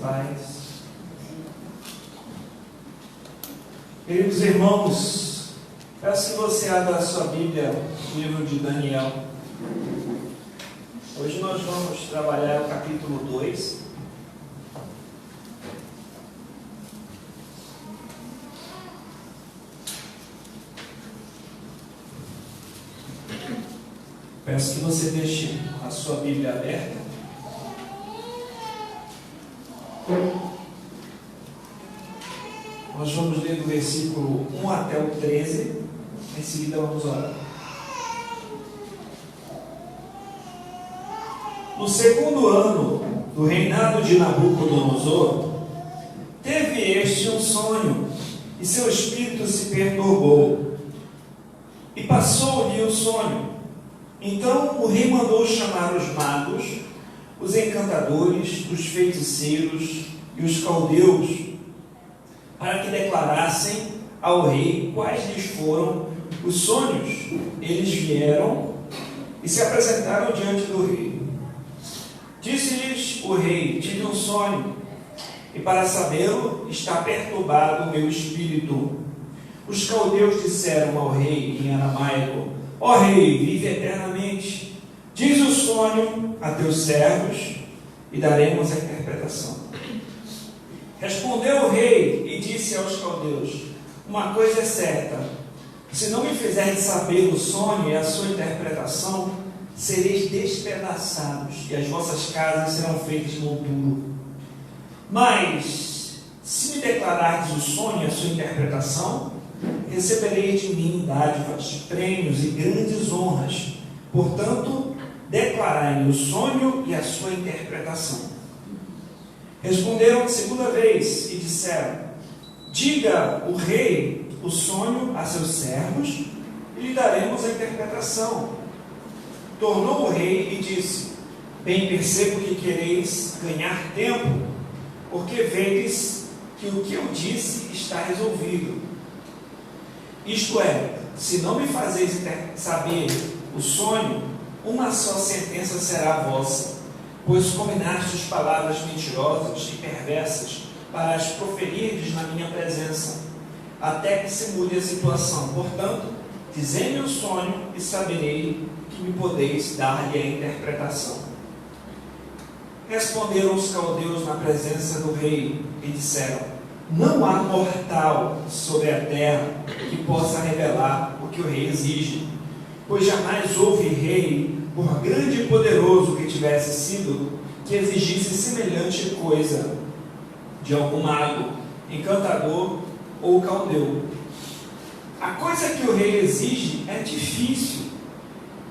paz. Queridos irmãos, peço que você abra a sua Bíblia no livro de Daniel. Hoje nós vamos trabalhar o capítulo 2. Peço que você deixe a sua Bíblia aberta. Nós vamos ler do versículo 1 até o 13. Em seguida vamos orar. No segundo ano do reinado de Nabucodonosor, teve este um sonho, e seu espírito se perturbou, e passou-lhe o sonho. Então o rei mandou chamar os magos, os encantadores, os feiticeiros e os caldeus, para que declarassem ao rei quais lhes foram os sonhos. Eles vieram e se apresentaram diante do rei. Disse-lhes o rei: tive um sonho, e para sabê-lo está perturbado o meu espírito. Os caldeus disseram ao rei em aramaico: ó rei, vive eternamente. Diz o sonho a teus servos e daremos a interpretação. Respondeu o rei e disse aos caldeus: uma coisa é certa, se não me fizerdes saber o sonho e a sua interpretação, sereis despedaçados e as vossas casas serão feitas de monturo. Mas se me declarardes o sonho e a sua interpretação, recebereis de mim dádivas, prêmios e grandes honras. Portanto, declarai-me o sonho e a sua interpretação. Responderam segunda vez e disseram: diga o rei o sonho a seus servos e lhe daremos a interpretação. Tornou o rei e disse: bem percebo que quereis ganhar tempo, porque vedes que o que eu disse está resolvido. Isto é, se não me fazeis saber o sonho, uma só sentença será vossa, pois combinastes palavras mentirosas e perversas para as proferirdes na minha presença, até que se mude a situação. Portanto, dizei-me o sonho e saberei que me podeis dar-lhe a interpretação. Responderam os caldeus na presença do rei e disseram: não há mortal sobre a terra que possa revelar o que o rei exige, pois jamais houve rei, por grande e poderoso que tivesse sido, que exigisse semelhante coisa de algum mago, encantador ou caldeu. A coisa que o rei exige é difícil.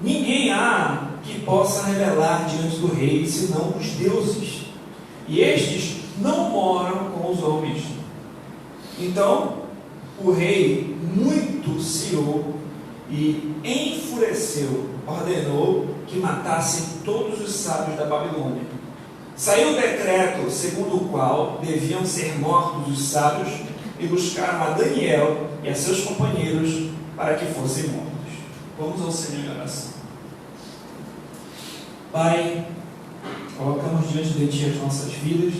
Ninguém há que possa revelar diante do rei, senão os deuses, e estes não moram com os homens. Então o rei muito se irou e enfureceu, ordenou que matassem todos os sábios da Babilônia. Saiu o decreto segundo o qual deviam ser mortos os sábios, e buscaram a Daniel e a seus companheiros para que fossem mortos. Vamos ao Senhor em oração. Pai, colocamos diante de Ti as nossas vidas.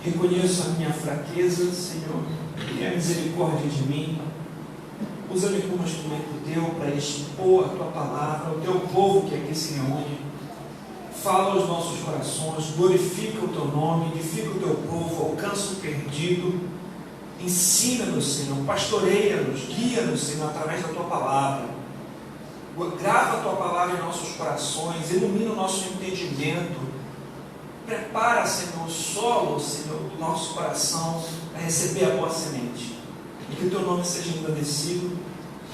Reconheço a minha fraqueza, Senhor, tenha misericórdia de mim. Usa-me como instrumento Teu para expor a Tua palavra, o Teu povo que aqui se reúne. Fala aos nossos corações, glorifica o Teu nome, edifica o Teu povo, alcança o perdido. Ensina-nos, Senhor, pastoreia-nos, guia-nos, Senhor, através da Tua palavra. Grava a Tua palavra em nossos corações, ilumina o nosso entendimento. Prepara, Senhor, o solo, Senhor, do nosso coração para receber a boa semente. E que o Teu nome seja engrandecido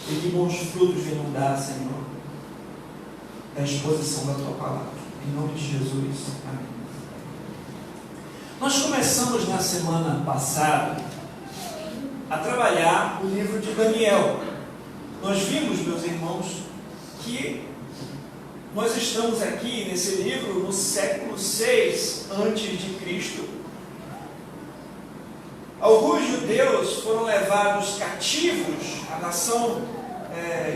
e que bons frutos venham dar, Senhor, da exposição da Tua palavra. Em nome de Jesus. Amém. Nós começamos na semana passada a trabalhar o livro de Daniel. Nós vimos, meus irmãos, que nós estamos aqui nesse livro no século 6 a.C. Alguns judeus foram levados cativos à nação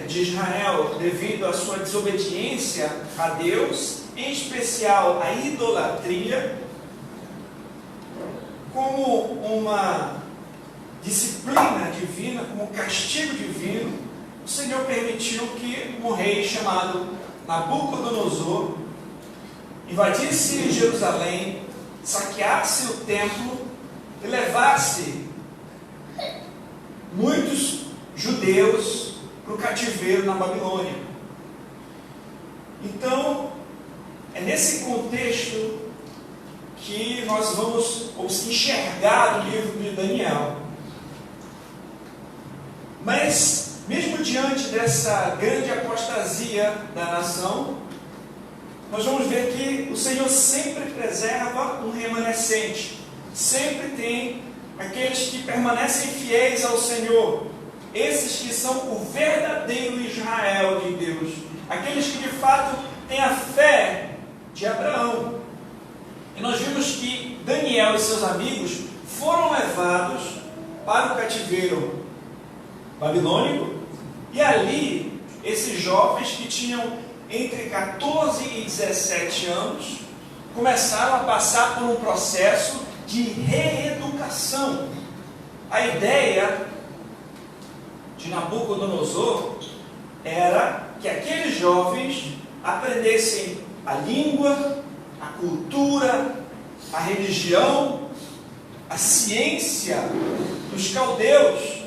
de Israel devido à sua desobediência a Deus, em especial a idolatria. como uma disciplina divina, como um castigo divino, o Senhor permitiu que um rei chamado Nabucodonosor invadisse Jerusalém, saqueasse o templo e levasse muitos judeus para o cativeiro na Babilônia. Então, é nesse contexto que nós vamos enxergar o livro de Daniel. Mas, mesmo diante dessa grande apostasia da nação, nós vamos ver que o Senhor sempre preserva um remanescente. Sempre tem aqueles que permanecem fiéis ao Senhor. Esses que são o verdadeiro Israel de Deus. Aqueles que de fato têm a fé de Abraão. E nós vimos que Daniel e seus amigos foram levados para o cativeiro babilônico. E ali, esses jovens que tinham entre 14 e 17 anos, começaram a passar por um processo de reeducação. A ideia de Nabucodonosor era que aqueles jovens aprendessem a língua, a cultura, a religião, a ciência dos caldeus,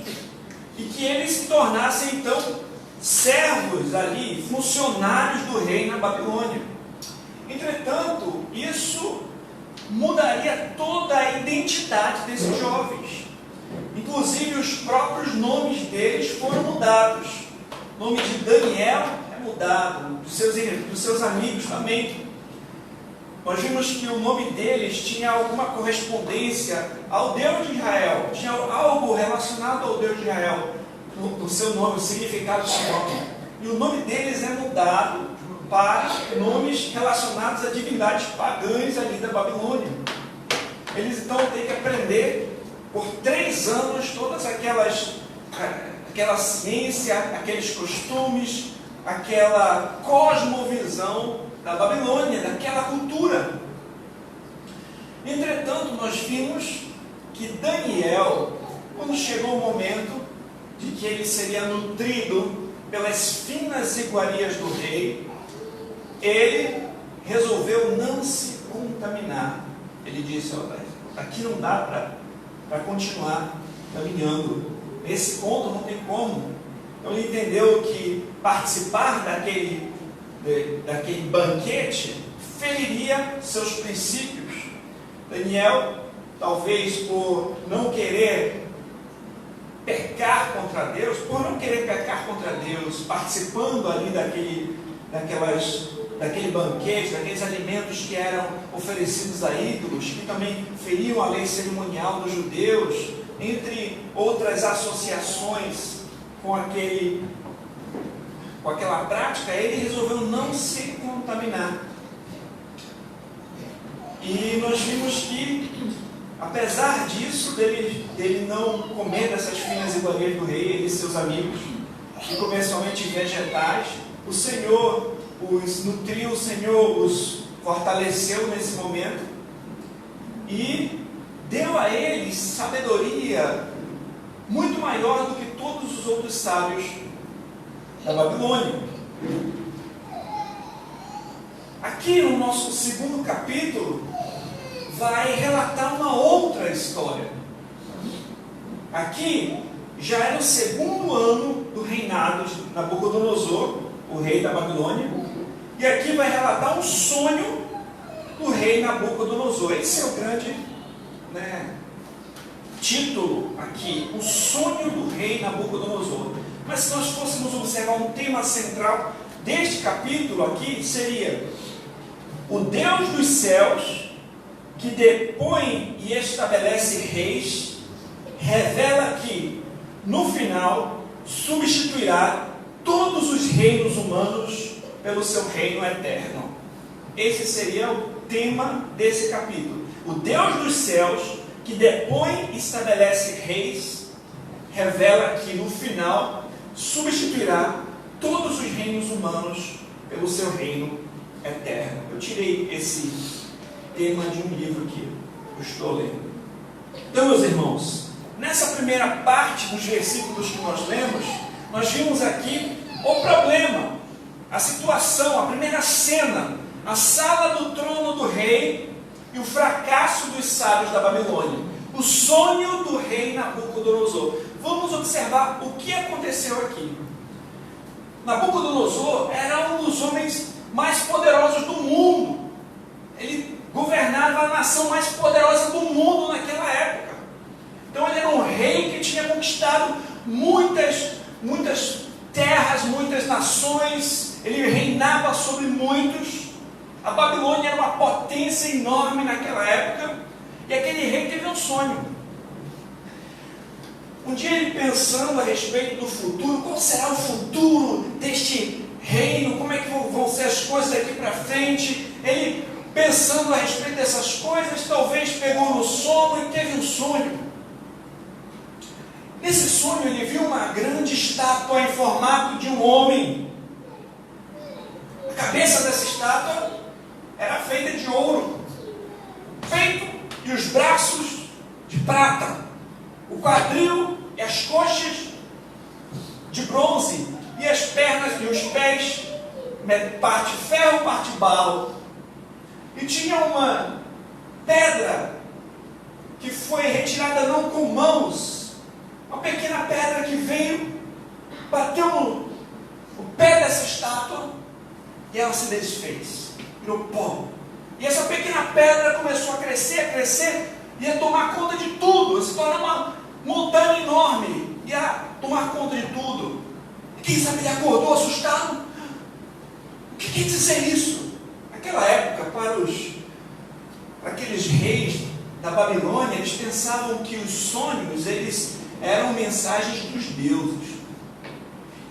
e que eles se tornassem então servos ali, funcionários do rei na Babilônia. Entretanto, isso mudaria toda a identidade desses jovens. Inclusive os próprios nomes deles foram mudados. O nome de Daniel é mudado, dos seus amigos também. Nós vimos que o nome deles tinha alguma correspondência ao Deus de Israel, tinha algo relacionado ao Deus de Israel, o seu nome, o significado do seu nome. E o nome deles é mudado para nomes relacionados a divindades pagãs ali da Babilônia. Eles então têm que aprender por 3 anos todas aquela ciência, aqueles costumes, aquela cosmovisão da Babilônia, daquela cultura. Entretanto, nós vimos que Daniel, quando chegou o momento de que ele seria nutrido pelas finas iguarias do rei, ele resolveu não se contaminar. Ele disse: aqui não dá para continuar caminhando, nesse ponto não tem como. Então ele entendeu que participar daquele banquete feriria seus princípios. Daniel, talvez por não querer pecar contra Deus, participando ali daquele banquete, daqueles alimentos que eram oferecidos a ídolos, que também feriam a lei cerimonial dos judeus, entre outras associações com aquela prática, ele resolveu não se contaminar. E nós vimos que, apesar disso, dele não comer dessas finas iguarias do rei, ele e seus amigos, e comer somente vegetais, o Senhor os nutriu, o Senhor os fortaleceu nesse momento e deu a eles sabedoria muito maior do que todos os outros sábios da Babilônia. Aqui no nosso segundo capítulo vai relatar uma outra história. Aqui já é no segundo ano do reinado de Nabucodonosor, o rei da Babilônia, e aqui vai relatar um sonho do rei Nabucodonosor. Esse é o grande título aqui, o sonho do rei Nabucodonosor. Mas se nós fôssemos observar um tema central deste capítulo aqui, seria o Deus dos céus, que depõe e estabelece reis, revela que, no final, substituirá todos os reinos humanos pelo seu reino eterno. Esse seria o tema desse capítulo. O Deus dos céus, que depõe e estabelece reis, revela que, no final, substituirá todos os reinos humanos pelo seu reino eterno. Eu tirei esse tema de um livro que eu estou lendo. Então, meus irmãos, nessa primeira parte dos versículos que nós lemos, nós vimos aqui o problema, a situação, a primeira cena, a sala do trono do rei e o fracasso dos sábios da Babilônia, o sonho do rei Nabucodonosor. Vamos observar o que aconteceu aqui. Nabucodonosor era um dos homens mais poderosos do mundo. Ele governava a nação mais poderosa do mundo naquela época. Então ele era um rei que tinha conquistado muitas terras, muitas nações. Ele reinava sobre muitos. A Babilônia era uma potência enorme naquela época. E aquele rei teve um sonho. Um dia ele pensando a respeito do futuro, qual será o futuro deste reino, como é que vão ser as coisas daqui para frente, ele pensando a respeito dessas coisas, talvez pegou no sono e teve um sonho. Nesse sonho ele viu uma grande estátua em formato de um homem. A cabeça dessa estátua era feita de ouro, o peito e os braços de prata, o quadril e as coxas de bronze, e as pernas e os pés, parte ferro, parte barro. E tinha uma pedra que foi retirada não com mãos, uma pequena pedra que veio, bateu no pé dessa estátua e ela se desfez, virou pó. E essa pequena pedra começou a crescer, ia tomar conta de tudo, se tornar uma montanha enorme, ia tomar conta de tudo. E quem sabe ele acordou assustado. O que quer dizer isso? Naquela época, para aqueles reis da Babilônia, eles pensavam que os sonhos, eles eram mensagens dos deuses.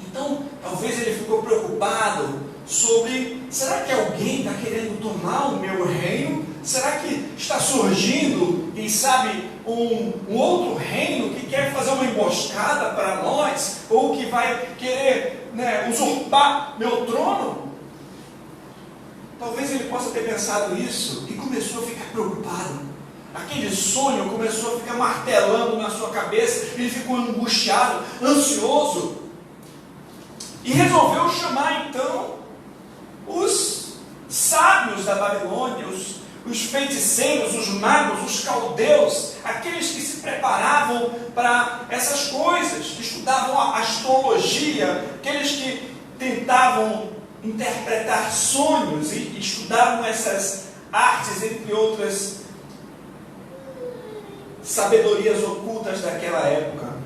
Então, talvez ele ficou preocupado sobre, será que alguém está querendo tomar o meu reino? Será que está surgindo, quem sabe, um outro reino que quer fazer uma emboscada para nós, ou que vai querer, usurpar meu trono? Talvez ele possa ter pensado isso e começou a ficar preocupado. Aquele sonho começou a ficar martelando na sua cabeça, ele ficou angustiado, ansioso, e resolveu chamar então os sábios da Babilônia, os feiticeiros, os magos, os caldeus, aqueles que se preparavam para essas coisas, que estudavam a astrologia, aqueles que tentavam interpretar sonhos e estudavam essas artes, entre outras sabedorias ocultas daquela época.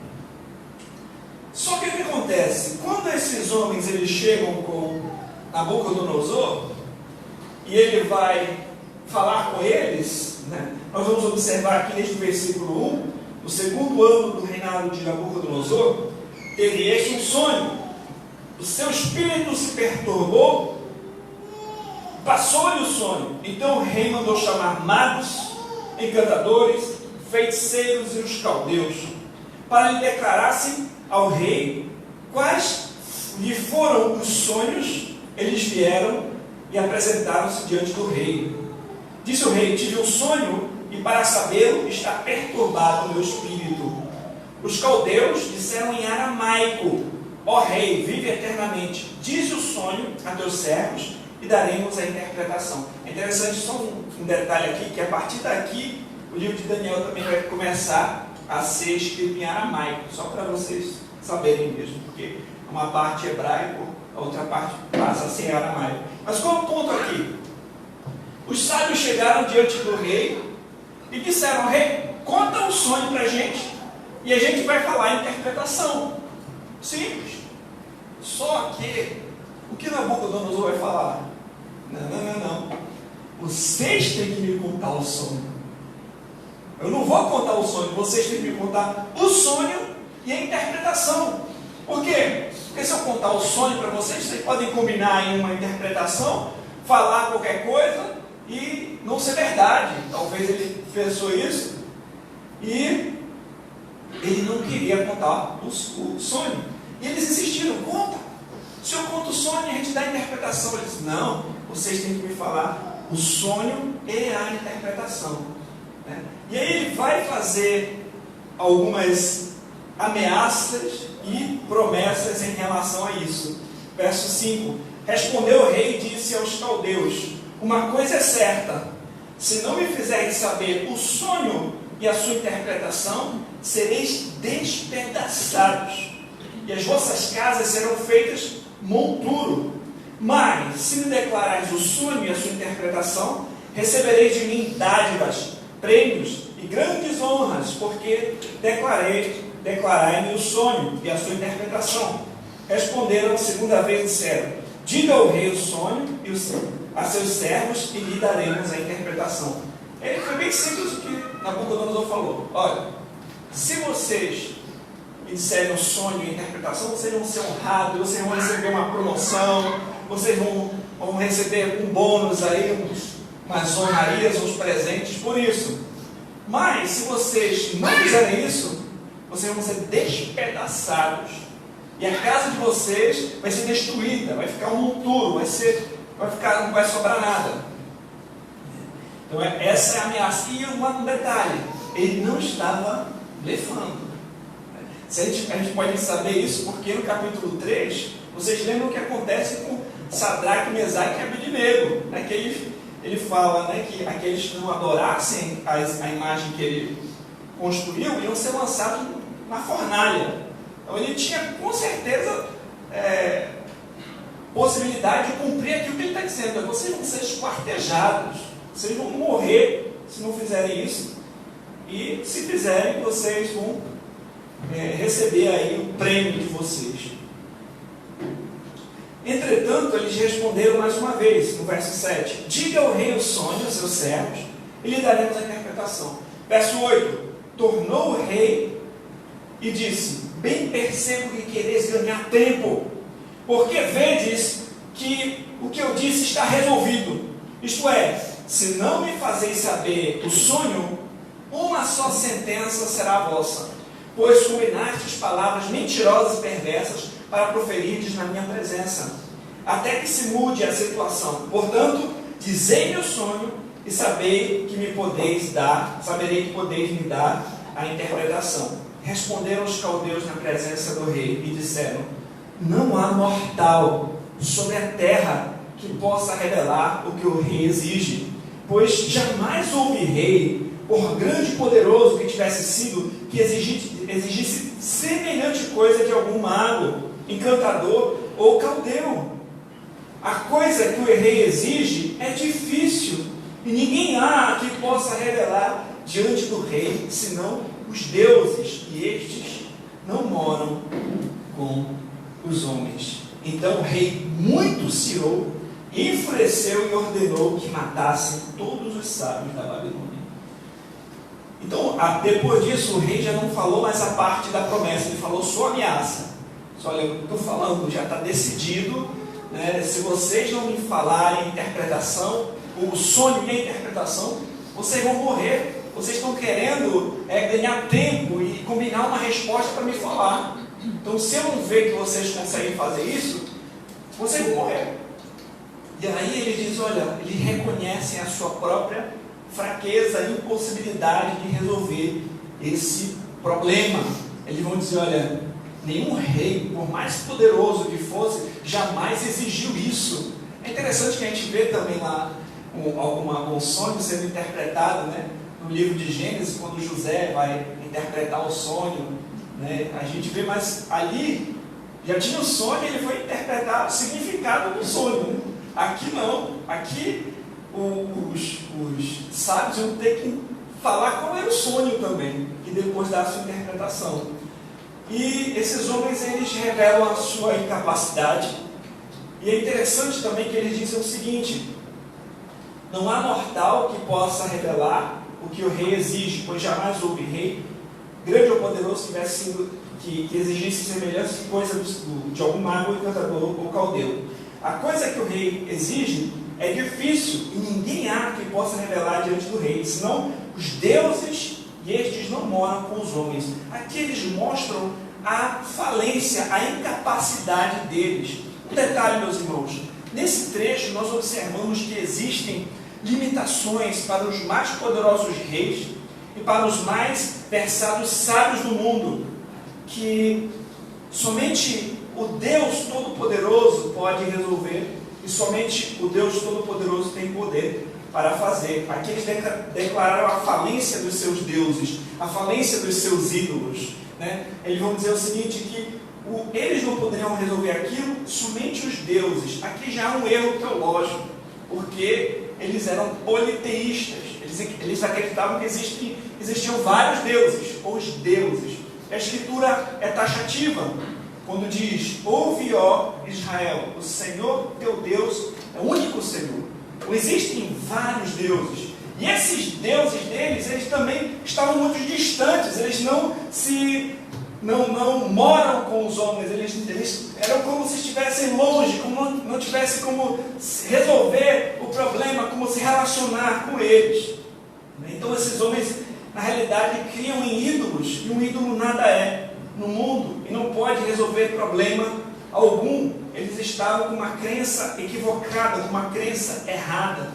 Só que o que acontece? Quando esses homens eles chegam com Nabucodonosor e ele vai falar com eles, nós vamos observar aqui neste versículo 1, no segundo ano do reinado de Nabucodonosor, teve este um sonho, o seu espírito se perturbou, passou-lhe o sonho. Então o rei mandou chamar magos, encantadores, feiticeiros e os caldeus, para lhe declarassem ao rei quais lhe foram os sonhos. Eles vieram e apresentaram-se diante do rei. Disse o rei: tive um sonho e para sabê-lo está perturbado o meu espírito. Os caldeus disseram em aramaico: ó rei, vive eternamente, diz o sonho a teus servos e daremos a interpretação. É interessante só um detalhe aqui, que a partir daqui o livro de Daniel também vai começar a ser escrito em aramaico, só para vocês saberem mesmo, porque uma parte é hebraico, a outra parte passa a ser aramaico. Mas qual é o ponto aqui? Os sábios chegaram diante do rei e disseram: rei, conta um sonho para a gente e a gente vai falar a interpretação. Simples. Só que o que Nabucodonosor vai falar? Não. Vocês têm que me contar o sonho. Eu não vou contar o sonho, vocês têm que me contar o sonho e a interpretação. Por quê? Porque se eu contar o sonho para vocês podem combinar em uma interpretação, falar qualquer coisa e não ser verdade. Talvez ele pensou isso e ele não queria contar o sonho. E eles insistiram: conta. Se eu conto o sonho, a gente dá a interpretação. Ele disse: não, vocês têm que me falar o sonho e a interpretação. né? E aí ele vai fazer algumas ameaças e promessas em relação a isso. Verso 5: respondeu o rei e disse aos caldeus: uma coisa é certa, se não me fizerem saber o sonho e a sua interpretação, sereis despedaçados, e as vossas casas serão feitas monturo. Mas, se me declarares o sonho e a sua interpretação, recebereis de mim dádivas, prêmios e grandes honras, porque declarai-me o sonho e a sua interpretação. Responderam segunda vez, disseram: diga ao rei o sonho e a seus servos, e lhe daremos a interpretação. Ele foi bem simples o que Nabucodonosor falou: olha, se vocês me disserem o sonho e a interpretação, vocês vão ser honrados, vocês vão receber uma promoção, vocês vão receber um bônus aí, umas honrarias, uns presentes por isso. Mas se vocês não fizerem isso, vocês vão ser despedaçados, e a casa de vocês vai ser destruída, vai ficar um monturo, não vai sobrar nada. Então essa é a ameaça. E um detalhe: ele não estava blefando. A gente pode saber isso porque no capítulo 3, vocês lembram o que acontece com Sadraque, Mesaque e Abednego, né? Que ele fala, né, que aqueles que não adorassem a imagem que ele construiu iam ser lançados na fornalha. Então ele tinha com certeza possibilidade de cumprir aquilo que ele está dizendo: vocês vão ser esquartejados, vocês vão morrer se não fizerem isso, e se fizerem, vocês vão receber aí o prêmio de vocês. Entretanto, eles responderam mais uma vez, no verso 7: diga ao rei o sonho, aos seus servos, e lhe daremos a interpretação. Verso 8: tornou o rei e disse: bem percebo que quereis ganhar tempo, porque vedes que o que eu disse está resolvido. Isto é, se não me fazeis saber o sonho, uma só sentença será a vossa, pois combinastes palavras mentirosas e perversas para proferirdes na minha presença, até que se mude a situação. Portanto, dizei-me o sonho e saberei que podeis me dar a interpretação. Responderam os caldeus na presença do rei e disseram: não há mortal sobre a terra que possa revelar o que o rei exige, pois jamais houve rei, por grande e poderoso que tivesse sido, que exigisse semelhante coisa de algum mago, encantador ou caldeu. A coisa que o rei exige é difícil, e ninguém há que possa revelar diante do rei, senão os deuses, e estes não moram com os homens. Então o rei muito se irou, enfureceu e ordenou que matassem todos os sábios da Babilônia. Então, depois disso, o rei já não falou mais a parte da promessa, ele falou só ameaça. Só, olha, eu estou falando, já está decidido, né? Se vocês não me falarem a interpretação, o sonho e a interpretação, vocês vão morrer. Vocês estão querendo ganhar tempo e combinar uma resposta para me falar. Então, se eu não ver que vocês conseguem fazer isso, vocês vão morrer. E aí ele diz, olha, eles reconhecem a sua própria fraqueza e impossibilidade de resolver esse problema. Eles vão dizer, olha, nenhum rei, por mais poderoso que fosse, jamais exigiu isso. É interessante que a gente vê também lá um sonho sendo interpretado, né, no livro de Gênesis, quando José vai interpretar o sonho, né, a gente vê, mas ali já tinha o sonho e ele foi interpretar o significado do sonho, né? Aqui não, aqui os sábios vão ter que falar qual era o sonho também, e depois dar a sua interpretação. E esses homens, eles revelam a sua incapacidade, e é interessante também que eles dizem o seguinte: não há mortal que possa revelar o que o rei exige, pois jamais houve rei, grande ou poderoso, que exigisse semelhante coisa de algum mago, encantador ou caldeu. A coisa que o rei exige é difícil, e ninguém há que possa revelar diante do rei, senão os deuses, e estes não moram com os homens. Aqui eles mostram a falência, a incapacidade deles. Um detalhe, meus irmãos, nesse trecho nós observamos que existem limitações para os mais poderosos reis e para os mais versados sábios do mundo, que somente o Deus Todo-Poderoso pode resolver e somente o Deus Todo-Poderoso tem poder para fazer. Aqui eles declararam a falência dos seus deuses, a falência dos seus ídolos, né? Eles vão dizer o seguinte, que eles não poderiam resolver aquilo, somente os deuses. Aqui já há um erro teológico, porque eles eram politeístas, eles acreditavam que existiam vários deuses, os deuses. A Escritura é taxativa, quando diz: ouve, ó Israel, o Senhor teu Deus é o único Senhor. Existem vários deuses, e esses deuses deles, eles também estavam muito distantes, eles não moram com os homens, eles eram como se estivessem longe, como não tivessem como resolver o problema, como se relacionar com eles. Então esses homens, na realidade, criam em ídolos, e um ídolo nada é no mundo, e não pode resolver problema algum. Eles estavam com uma crença equivocada, com uma crença errada.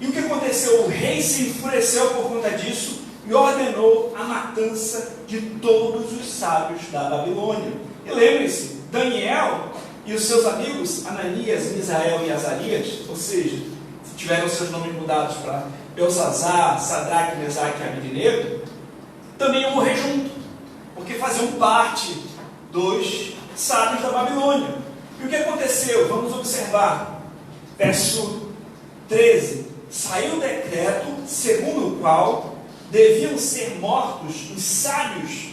E o que aconteceu? O rei se enfureceu por conta disso e ordenou a matança de todos os sábios da Babilônia. E lembre-se, Daniel e os seus amigos, Ananias, Misael e Azarias, ou seja, tiveram seus nomes mudados para Belsazar, Sadraque, Mesaque e Abednego, também iam morrer junto, porque faziam parte dos sábios da Babilônia. E o que aconteceu? Vamos observar. Verso 13. Saiu o decreto segundo o qual deviam ser mortos os sábios,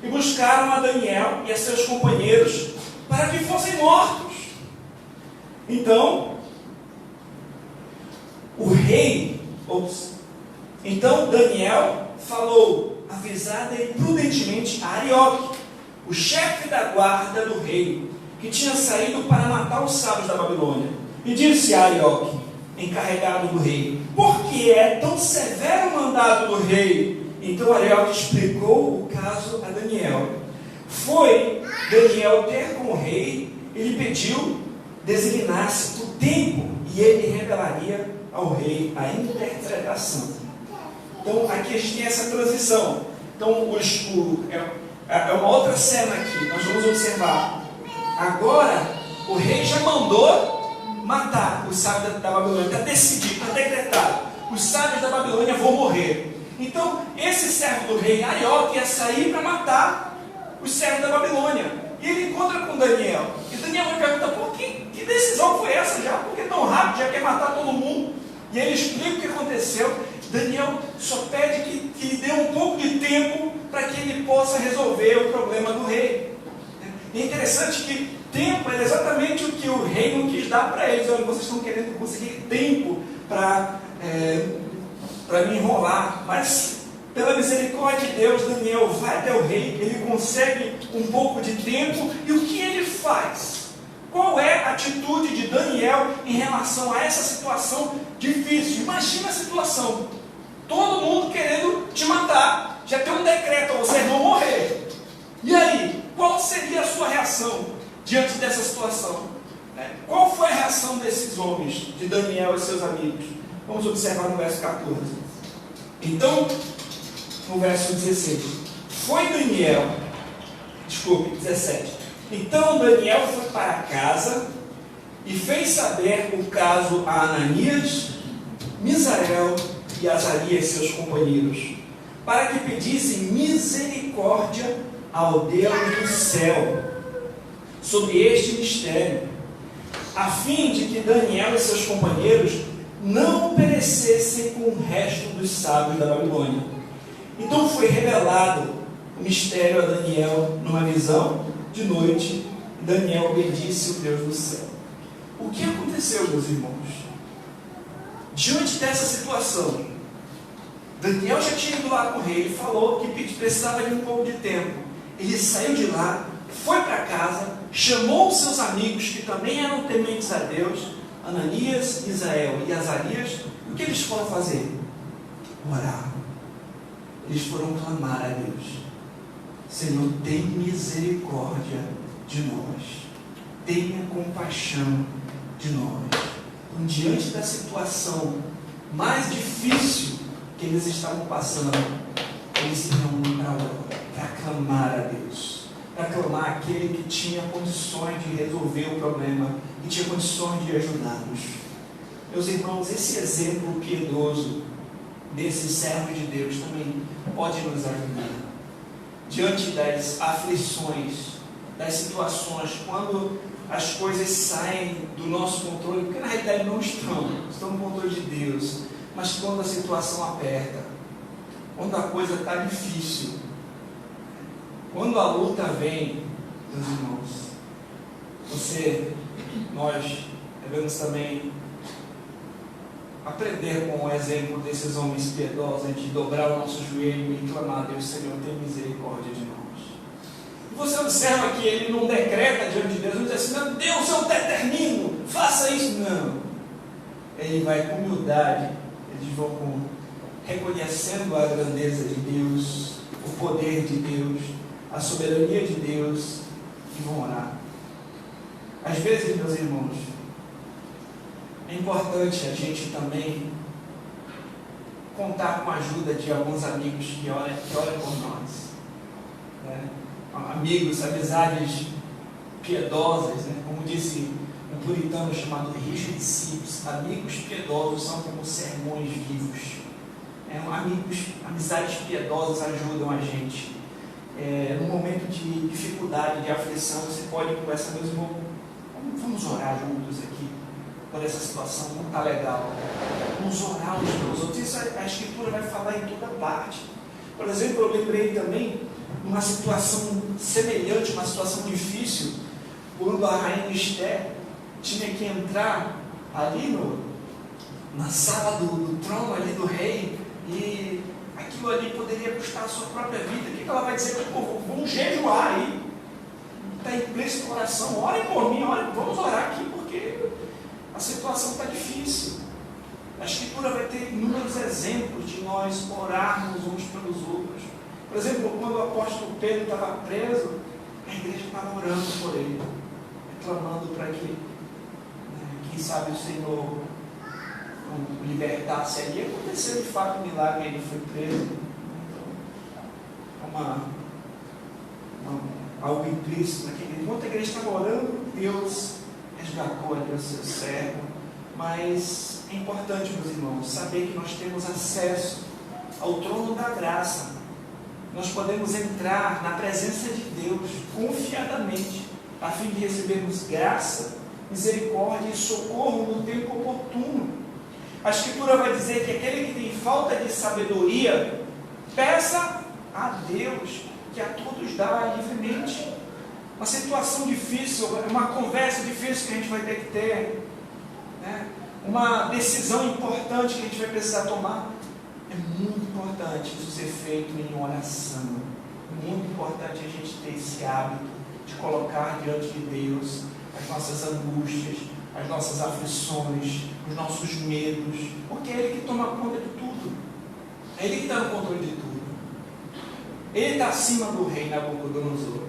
e buscaram a Daniel e a seus companheiros para que fossem mortos. Então, então Daniel falou avisada e prudentemente a Arioque, o chefe da guarda do rei, que tinha saído para matar os sábios da Babilônia, e disse a Arioque, encarregado do rei: por que é tão severo o mandado do rei? Então Arioque explicou o caso a Daniel. Foi Daniel ter com o rei e lhe pediu designasse o tempo, e ele revelaria ao rei a interpretação. Então aqui a gente tem essa transição. Então é uma outra cena aqui, nós vamos observar. Agora o rei já mandou matar os sábios da Babilônia, está decidido, está decretado, os sábios da Babilônia vão morrer. Então esse servo do rei, Arioque, ia sair para matar os servos da Babilônia, e ele encontra com Daniel, e Daniel vai perguntar: por que decisão foi essa já? Por que tão rápido, já quer matar todo mundo? E ele explica o que aconteceu. Daniel só pede que dê um pouco de tempo para que ele possa resolver o problema do rei. E é interessante que tempo era exatamente o que o rei não quis dar para eles. Olha, vocês estão querendo conseguir tempo para me enrolar, mas pela misericórdia de Deus, Daniel vai até o rei, ele consegue um pouco de tempo, e o que ele faz? Qual é a atitude de Daniel em relação a essa situação difícil? Imagina a situação, todo mundo querendo te matar, já tem um decreto, vocês vão morrer. E aí, qual seria a sua reação diante dessa situação? Qual foi a reação desses homens, de Daniel e seus amigos? Vamos observar no verso 14. Então, no verso 16, foi Daniel, 17. Então Daniel foi para casa e fez saber o caso a Ananias, Misael e Azarias, seus companheiros, para que pedissem misericórdia ao Deus do céu sobre este mistério, a fim de que Daniel e seus companheiros não perecessem com o resto dos sábios da Babilônia. Então foi revelado o mistério a Daniel numa visão de noite, e Daniel bendisse o Deus do céu. O que aconteceu, meus irmãos? Diante dessa situação, Daniel já tinha ido lá com o rei, ele falou que precisava de um pouco de tempo. Ele saiu de lá, foi para casa, chamou os seus amigos, que também eram tementes a Deus, Ananias, Misael e Azarias. E o que eles foram fazer? Orar. Eles foram clamar a Deus: Senhor, tem misericórdia de nós, tenha compaixão de nós. diante da situação mais difícil que eles estavam passando, eles se reúnem para orar, para clamar a Deus, para clamar aquele que tinha condições de resolver o problema, que tinha condições de ajudá-los. Meus irmãos, esse exemplo piedoso desse servo de Deus também pode nos ajudar diante das aflições, das situações, quando as coisas saem do nosso controle, porque na realidade não estão no controle de Deus, mas quando a situação aperta, quando a coisa está difícil, quando a luta vem, meus irmãos, nós devemos também aprender com o exemplo desses homens piedosos, de dobrar o nosso joelho e clamar a Deus: Senhor, tenha misericórdia de nós. E você observa que ele não decreta diante de Deus, não diz assim: meu Deus, eu determino, faça isso. Não. Ele vai com humildade, eles vão reconhecendo a grandeza de Deus, o poder de Deus, a soberania de Deus, e vão orar. Às vezes, meus irmãos, é importante a gente também contar com a ajuda de alguns amigos que olham por nós, né? Amigos, amizades piedosas, né? Como disse um puritano chamado Richard Sibbes, amigos piedosos são como sermões vivos. Amizades piedosas ajudam a gente. No momento de dificuldade, de aflição, você pode conversar: meus irmãos, vamos orar juntos aqui por essa situação, não está legal. Vamos orar uns pelos outros. Isso a Escritura vai falar em toda parte. Por exemplo, eu lembrei também uma situação semelhante, uma situação difícil, quando a rainha Esther tinha que entrar ali na sala do trono ali do rei, e aquilo ali poderia custar a sua própria vida. O que ela vai dizer para o povo? Vamos jejuar aí, está implícito no coração, orem por mim, vamos orar aqui, porque a situação está difícil. A Escritura vai ter inúmeros exemplos de nós orarmos uns pelos outros. Por exemplo, quando o apóstolo Pedro estava preso, a igreja estava orando por ele, clamando para que, quem sabe, o Senhor o libertasse ali. Aconteceu de fato um milagre, ele foi preso. Então, algo implícito naquele. Enquanto a igreja estava orando, Deus resgatou ali o seu servo. Mas é importante, meus irmãos, saber que nós temos acesso ao trono da graça. Nós podemos entrar na presença de Deus confiadamente, a fim de recebermos graça, misericórdia e socorro no tempo oportuno. A Escritura vai dizer que aquele que tem falta de sabedoria, peça a Deus, que a todos dá livremente. Uma situação difícil, uma conversa difícil que a gente vai ter que ter, né? Uma decisão importante que a gente vai precisar tomar. É muito importante isso ser feito em oração. É muito importante a gente ter esse hábito de colocar diante de Deus as nossas angústias, as nossas aflições, os nossos medos, porque é Ele que toma conta de tudo. É Ele que está no controle de tudo. Ele está acima do rei Nabucodonosor.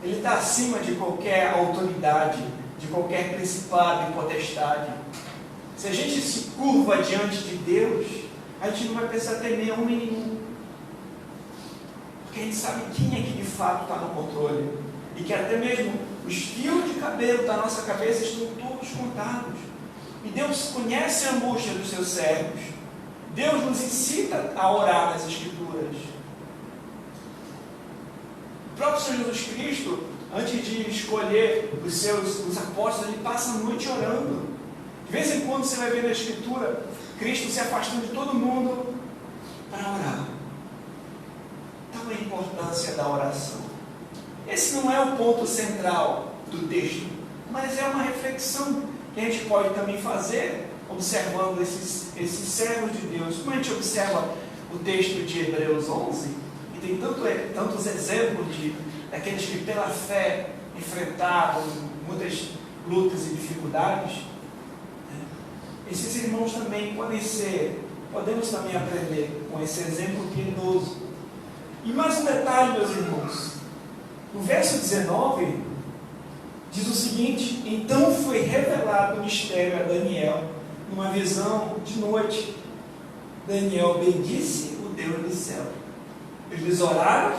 Ele está acima de qualquer autoridade, de qualquer principado e potestade. Se a gente se curva diante de Deus, a gente não vai precisar temer homem nenhum, porque a gente sabe quem é que de fato está no controle, e que até mesmo os fios de cabelo da nossa cabeça estão todos contados. E Deus conhece a angústia dos seus servos. Deus nos incita a orar nas Escrituras. O próprio Senhor Jesus Cristo, antes de escolher os apóstolos, ele passa a noite orando. De vez em quando você vai ver na Escritura Cristo se afastando de todo mundo para orar. Então a importância da oração. Esse não é o ponto central do texto, mas é uma reflexão que a gente pode também fazer observando esses servos de Deus. Como a gente observa o texto de Hebreus 11, e tem tantos exemplos daqueles que pela fé enfrentaram muitas lutas e dificuldades. Esses irmãos também podemos também aprender com esse exemplo piedoso. E mais um detalhe, meus irmãos. No verso 19, diz o seguinte: então foi revelado o mistério a Daniel, numa visão de noite. Daniel bendisse o Deus do céu. Eles oraram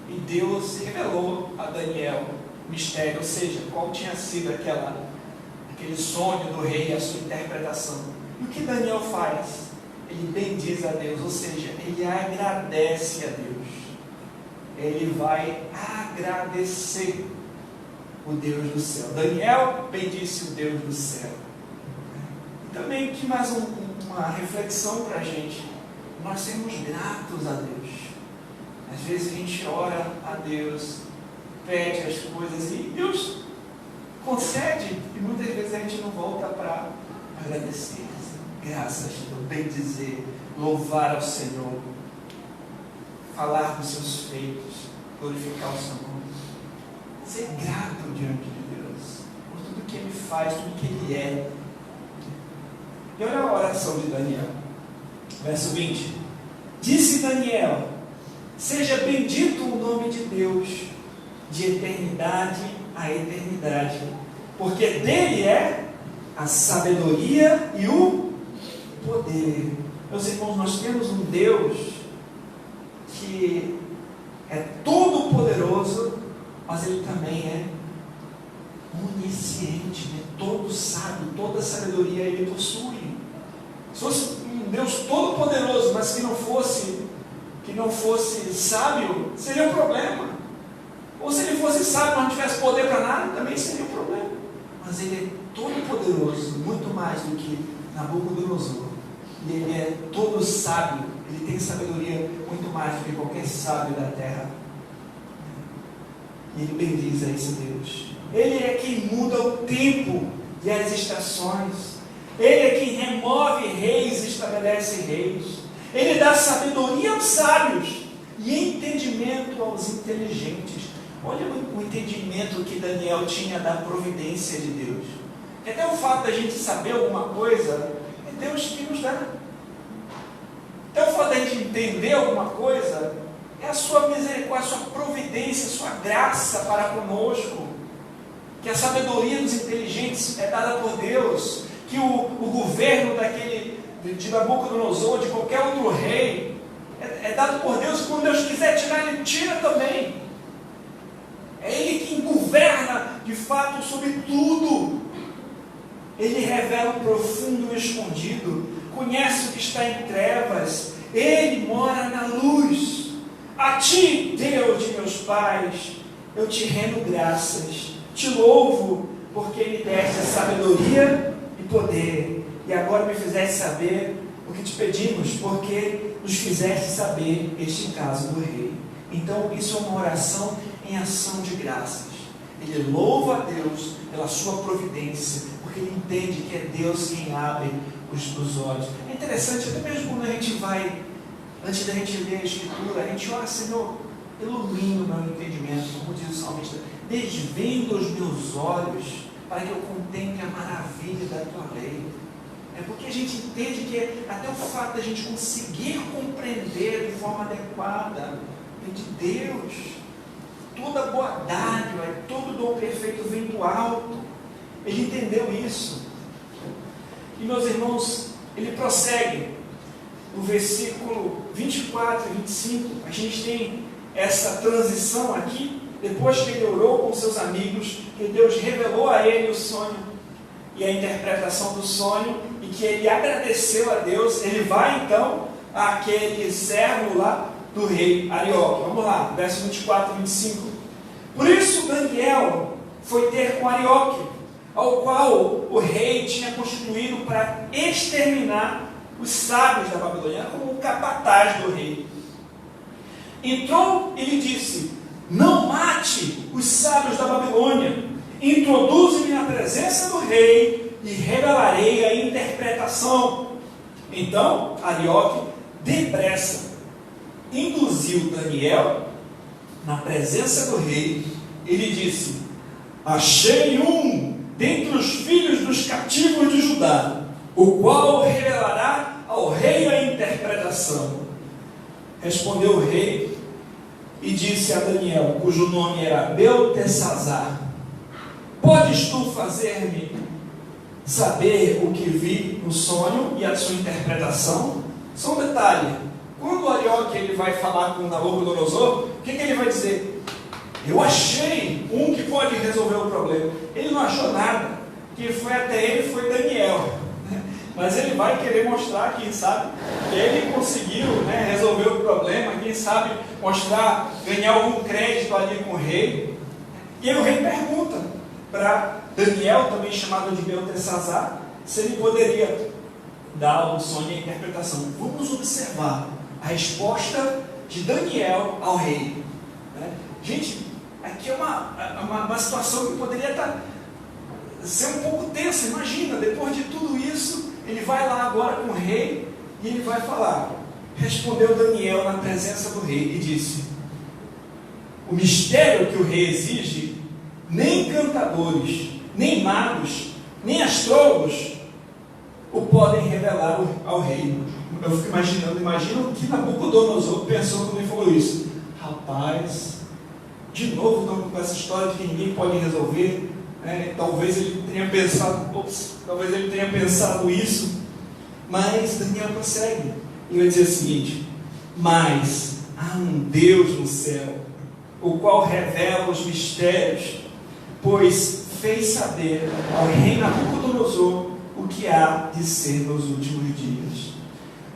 e Deus revelou a Daniel o mistério, ou seja, qual tinha sido aquele sonho do rei, a sua interpretação. E o que Daniel faz? Ele bendiz a Deus, ou seja, ele agradece a Deus. Ele vai agradecer o Deus do céu. Daniel bendisse o Deus do céu. E também aqui mais uma reflexão para a gente. Nós sermos gratos a Deus. Às vezes a gente ora a Deus, pede as coisas e Deus concede, e muitas vezes a gente não volta para agradecer, graças, bendizer, louvar ao Senhor, falar dos seus feitos, glorificar o seu nome, ser grato diante de Deus por tudo que Ele faz, tudo que Ele é. E olha a oração de Daniel, verso 20: disse Daniel: seja bendito o nome de Deus, de eternidade a eternidade, porque dele é a sabedoria e o poder. Meus irmãos, nós temos um Deus que é todo poderoso, mas Ele também é onisciente, né? Todo sábio, toda sabedoria Ele possui. Se fosse um Deus todo poderoso, mas que não fosse sábio, seria um problema. Ou se Ele fosse sábio, mas não tivesse poder para nada, também seria um problema. Mas Ele é todo poderoso, muito mais do que Nabucodonosor. E Ele é todo sábio, Ele tem sabedoria muito mais do que qualquer sábio da terra. E Ele bendiz a esse Deus. Ele é quem muda o tempo e as estações. Ele é quem remove reis e estabelece reis. Ele dá sabedoria aos sábios e entendimento aos inteligentes. Olha o entendimento que Daniel tinha da providência de Deus. Até o fato da gente saber alguma coisa, é Deus que nos dá. Até o fato da gente entender alguma coisa, é a sua misericórdia, a sua providência, a sua graça para conosco. Que a sabedoria dos inteligentes é dada por Deus. Que o governo de Nabucodonosor, de qualquer outro rei, é dado por Deus. E quando Deus quiser tirar, Ele tira também. É Ele quem governa de fato sobre tudo. Ele revela o profundo e o escondido, conhece o que está em trevas, Ele mora na luz. A Ti, Deus de meus pais, eu te rendo graças, te louvo, porque me deste sabedoria e poder, e agora me fizeste saber o que te pedimos, porque nos fizeste saber este caso do rei. Então isso é uma oração em ação de graças. Ele louva a Deus pela sua providência, porque ele entende que é Deus quem abre os olhos. É interessante, até mesmo quando a gente vai, antes da gente ler a Escritura, a gente ora: Senhor, ilumina o meu entendimento, como diz o salmista, desvenda os meus olhos, para que eu contemple a maravilha da tua lei. É porque a gente entende que até o fato da gente conseguir compreender de forma adequada vem de Deus. Toda boa dádiva, todo dom perfeito vem do alto. Ele entendeu isso. E meus irmãos, ele prossegue no versículo 24 e 25. A gente tem essa transição aqui, depois que ele orou com seus amigos, que Deus revelou a ele o sonho e a interpretação do sonho, e que ele agradeceu a Deus. Ele vai então àquele servo lá do rei Arioque. Vamos lá, verso 24 e 25. Por isso Daniel foi ter com Arioque, ao qual o rei tinha constituído para exterminar os sábios da Babilônia, como o capataz do rei. Entrou e lhe disse: não mate os sábios da Babilônia, introduze-me na presença do rei e revelarei a interpretação. Então Arioque, depressa, induziu Daniel na presença do rei. Ele disse: achei um dentre os filhos dos cativos de Judá, o qual revelará ao rei a interpretação. Respondeu o rei e disse a Daniel, cujo nome era Beltesazar: Podes tu fazer-me saber o que vi no sonho e a sua interpretação? Só um detalhe, quando o Arioque ele vai falar com Nabucodonosor, o que ele vai dizer? Eu achei um que pode resolver o problema. Ele não achou nada. Quem foi até ele foi Daniel. Mas ele vai querer mostrar, quem sabe, que ele conseguiu, resolver o problema, quem sabe mostrar, ganhar algum crédito ali com o rei. E aí o rei pergunta para Daniel, também chamado de Beltesazar, se ele poderia dar o sonho e a interpretação. Vamos observar a resposta de Daniel ao rei. Gente, aqui é uma situação que poderia ser um pouco tensa. Imagina, depois de tudo isso, ele vai lá agora com o rei e ele vai falar. Respondeu Daniel na presença do rei e disse: o mistério que o rei exige, nem cantadores, nem magos, nem astrólogos o podem revelar ao rei. Eu fico imaginando, imagina o que Nabucodonosor pensou quando ele falou isso. Rapaz, de novo estamos com essa história de que ninguém pode resolver. Talvez ele tenha pensado isso, mas Daniel prossegue. Ele vai dizer o seguinte: mas há um Deus no céu, o qual revela os mistérios, pois fez saber ao rei Nabucodonosor o que há de ser nos últimos dias.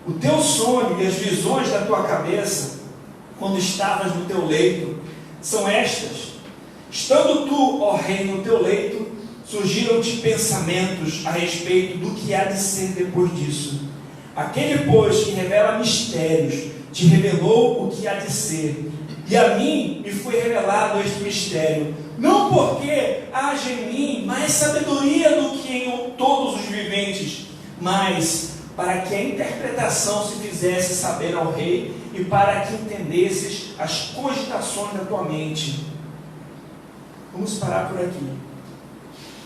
O teu sonho e as visões da tua cabeça, quando estavas no teu leito, são estas. Estando tu, ó rei, no teu leito, surgiram-te pensamentos a respeito do que há de ser depois disso. Aquele, pois, que revela mistérios, te revelou o que há de ser. E a mim me foi revelado este mistério, não porque haja em mim mais sabedoria do que em todos os viventes, mas para que a interpretação se fizesse saber ao rei e para que entendesses as cogitações da tua mente. Vamos parar por aqui.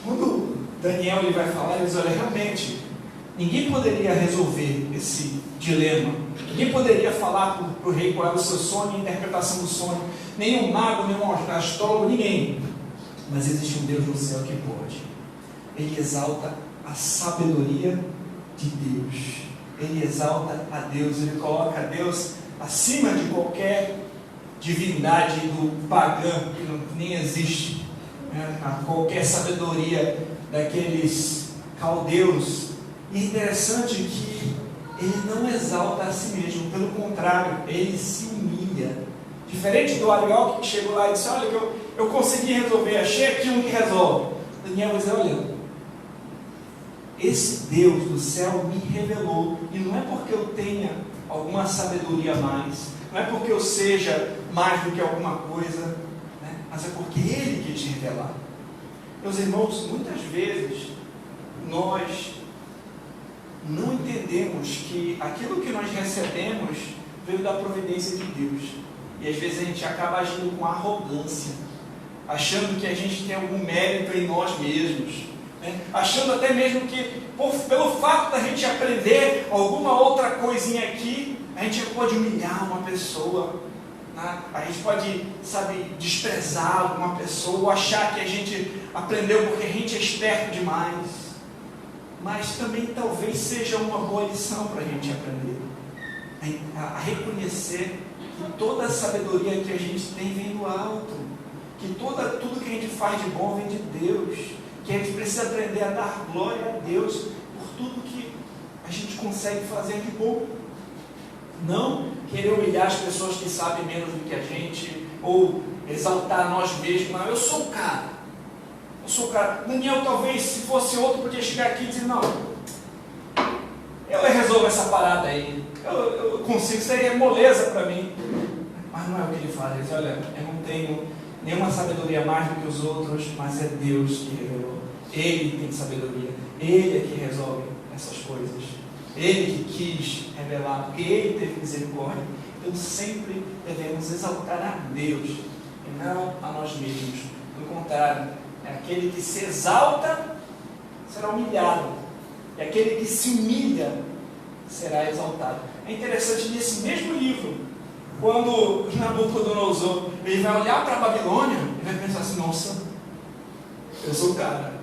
Quando Daniel ele vai falar, ele diz: olha, realmente, ninguém poderia resolver esse dilema. Ninguém poderia falar para o rei qual era o seu sonho e a interpretação do sonho. Nenhum mago, nenhum astrólogo, ninguém. Mas existe um Deus no céu que pode. Ele exalta a sabedoria de Deus. Ele exalta a Deus. Ele coloca a Deus acima de qualquer divindade do pagã, que nem existe, a qualquer sabedoria daqueles caldeus. E é interessante que ele não exalta a si mesmo, pelo contrário, ele se humilha. Diferente do Arioque que chegou lá e disse: olha, que eu consegui resolver, achei aqui um que resolve. Daniel vai dizer: olha, esse Deus do céu me revelou, e não é porque eu tenha alguma sabedoria a mais, não é porque eu seja mais do que alguma coisa, mas é porque Ele quis te revelar. Meus irmãos, muitas vezes nós não entendemos que aquilo que nós recebemos veio da providência de Deus, e às vezes a gente acaba agindo com arrogância, achando que a gente tem algum mérito em nós mesmos, achando até mesmo que pelo fato da gente aprender alguma outra coisinha aqui, a gente pode humilhar uma pessoa, a gente pode, desprezar alguma pessoa, ou achar que a gente aprendeu porque a gente é esperto demais. Mas também talvez seja uma boa lição para a gente aprender a reconhecer que toda a sabedoria que a gente tem vem do alto, que tudo que a gente faz de bom vem de Deus, que a gente precisa aprender a dar glória a Deus por tudo que a gente consegue fazer de bom. Não querer humilhar as pessoas que sabem menos do que a gente, ou exaltar nós mesmos. Não, eu sou o cara. Daniel, talvez, se fosse outro, podia chegar aqui e dizer: não, eu resolvo essa parada aí, eu consigo, seria moleza para mim. Mas não é o que ele fala. Ele diz: olha, eu não tenho nenhuma sabedoria mais do que os outros, mas é Deus que revelou. Ele tem sabedoria, Ele é que resolve essas coisas, Ele que quis revelar, porque Ele teve misericórdia. Então sempre devemos exaltar a Deus e não a nós mesmos. Pelo contrário, aquele que se exalta será humilhado, e aquele que se humilha será exaltado. É interessante, nesse mesmo livro, quando Nabucodonosor ele vai olhar para a Babilônia, ele vai pensar assim: nossa, Eu sou o cara.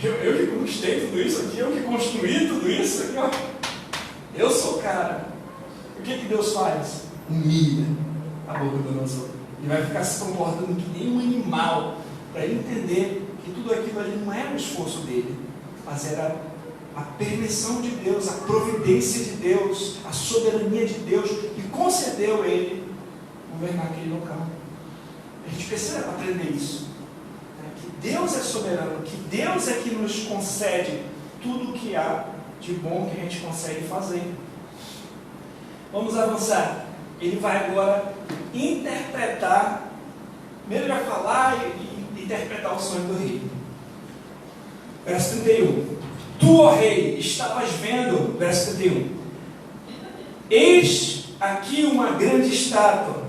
Eu que conquistei tudo isso aqui, eu que construí tudo isso aqui, ó. Eu sou o cara. O que Deus faz? Humilha a boca do nosso. E vai ficar se comportando que nem um animal, para ele entender que tudo aquilo ali não era o esforço dele, mas era a permissão de Deus, a providência de Deus, a soberania de Deus, que concedeu a ele governar aquele local. A gente precisa aprender isso, né? Que Deus é soberano, que Deus é que nos concede tudo o que há de bom que a gente consegue fazer. Vamos avançar. Ele vai agora interpretar, primeiro ele vai falar e interpretar o sonho do rei. Verso 31. Tu, ó rei, estavas vendo, verso 31, eis aqui uma grande estátua,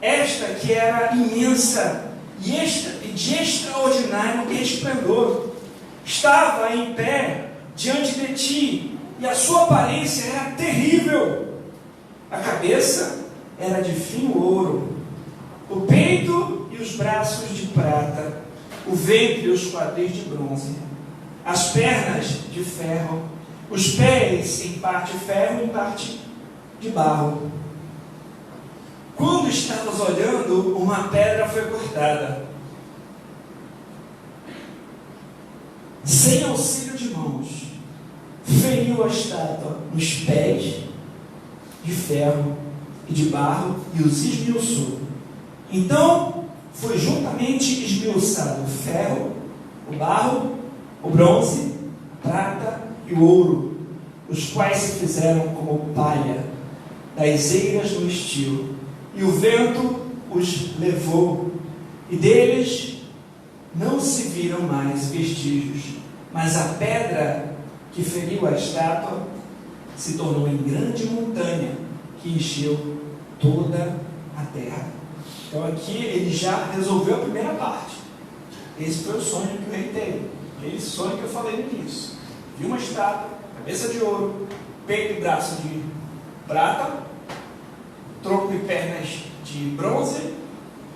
esta que era imensa e de extraordinário esplendor, estava em pé diante de ti, e a sua aparência era terrível. A cabeça era de fino ouro, o peito e os braços de prata, o ventre e os quadris de bronze, as pernas de ferro, os pés em parte de ferro e em parte de barro. Quando estavas olhando, uma pedra foi cortada, sem auxílio de mãos, feriu a estátua nos pés de ferro e de barro e os esmiuçou. Então foi juntamente esmiuçado o ferro, o barro, o bronze, a prata e o ouro, os quais se fizeram como palha das eiras no estio, e o vento os levou, e deles não se viram mais vestígios, mas a pedra que feriu a estátua se tornou em grande montanha que encheu toda a terra. Então aqui ele já resolveu a primeira parte. Esse foi o sonho que o rei teve. Aquele sonho que eu falei no início. Viu uma estátua, cabeça de ouro, peito e braço de prata, tronco e pernas de bronze,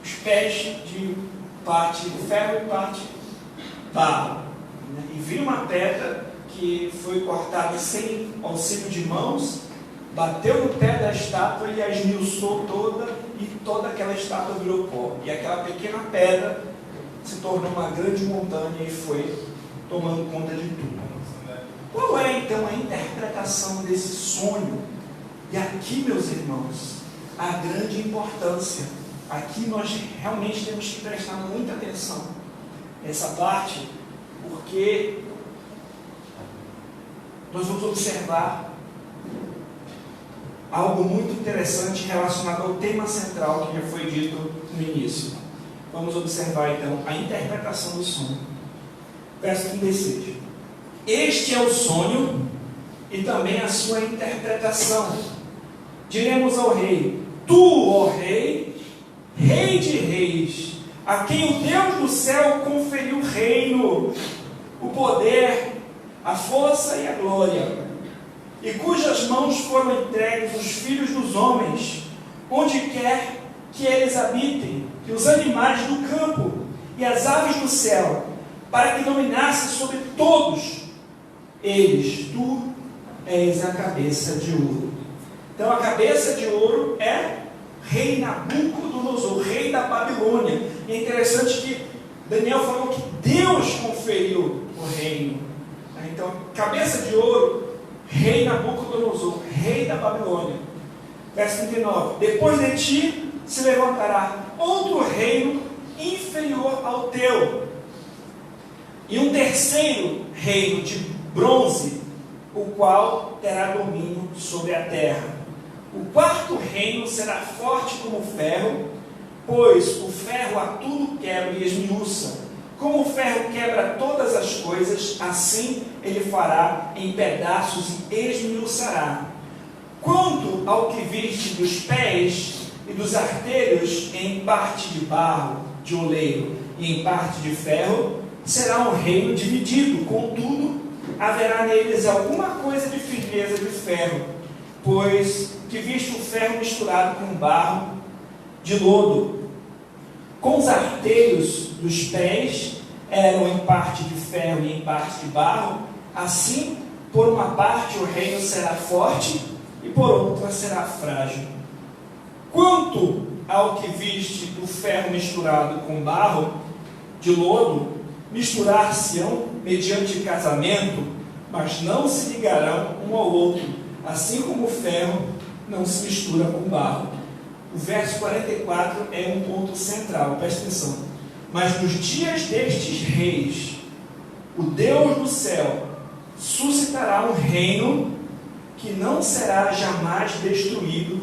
os pés de parte de ferro e parte barro. E viu uma pedra que foi cortada sem auxílio de mãos, bateu no pé da estátua e a esmiuçou toda, e toda aquela estátua virou pó. E aquela pequena pedra se tornou uma grande montanha e foi tomando conta de tudo. Qual é então a interpretação desse sonho? E aqui, meus irmãos, a grande importância. Aqui nós realmente temos que prestar muita atenção nessa parte, porque nós vamos observar algo muito interessante relacionado ao tema central que já foi dito no início. Vamos observar então a interpretação do sonho. Verso 36. Este é o sonho e também a sua interpretação. Diremos ao rei: tu, ó rei, rei de reis, a quem o Deus do céu conferiu o reino, o poder, a força e a glória, e cujas mãos foram entregues os filhos dos homens, onde quer que eles habitem, e os animais do campo, e as aves do céu, para que dominasse sobre todos eles. Tu és a cabeça de ouro. Então a cabeça de ouro é rei Nabucodonosor, rei da Babilônia. E é interessante que Daniel falou que Deus conferiu o reino. Então, cabeça de ouro, rei Nabucodonosor, rei da Babilônia. Verso 39. Depois de ti se levantará outro reino inferior ao teu, e um terceiro reino de bronze, o qual terá domínio sobre a terra. O quarto reino será forte como o ferro, pois o ferro a tudo quebra e esmiuça. Como o ferro quebra todas as coisas, assim ele fará em pedaços e esmiuçará. Quanto ao que viste dos pés e dos artelhos, em parte de barro, de oleiro, e em parte de ferro, será um reino dividido. Contudo, haverá neles alguma coisa de firmeza de ferro, pois que viste o ferro misturado com barro de lodo. com os arteiros dos pés, eram em parte de ferro e em parte de barro, assim, por uma parte o reino será forte e por outra será frágil. Quanto ao que viste do ferro misturado com barro, de lodo, misturar-se-ão mediante casamento, mas não se ligarão um ao outro, assim como o ferro não se mistura com barro. O verso 44 é um ponto central, presta atenção. Mas nos dias destes reis, o Deus do céu suscitará um reino que não será jamais destruído.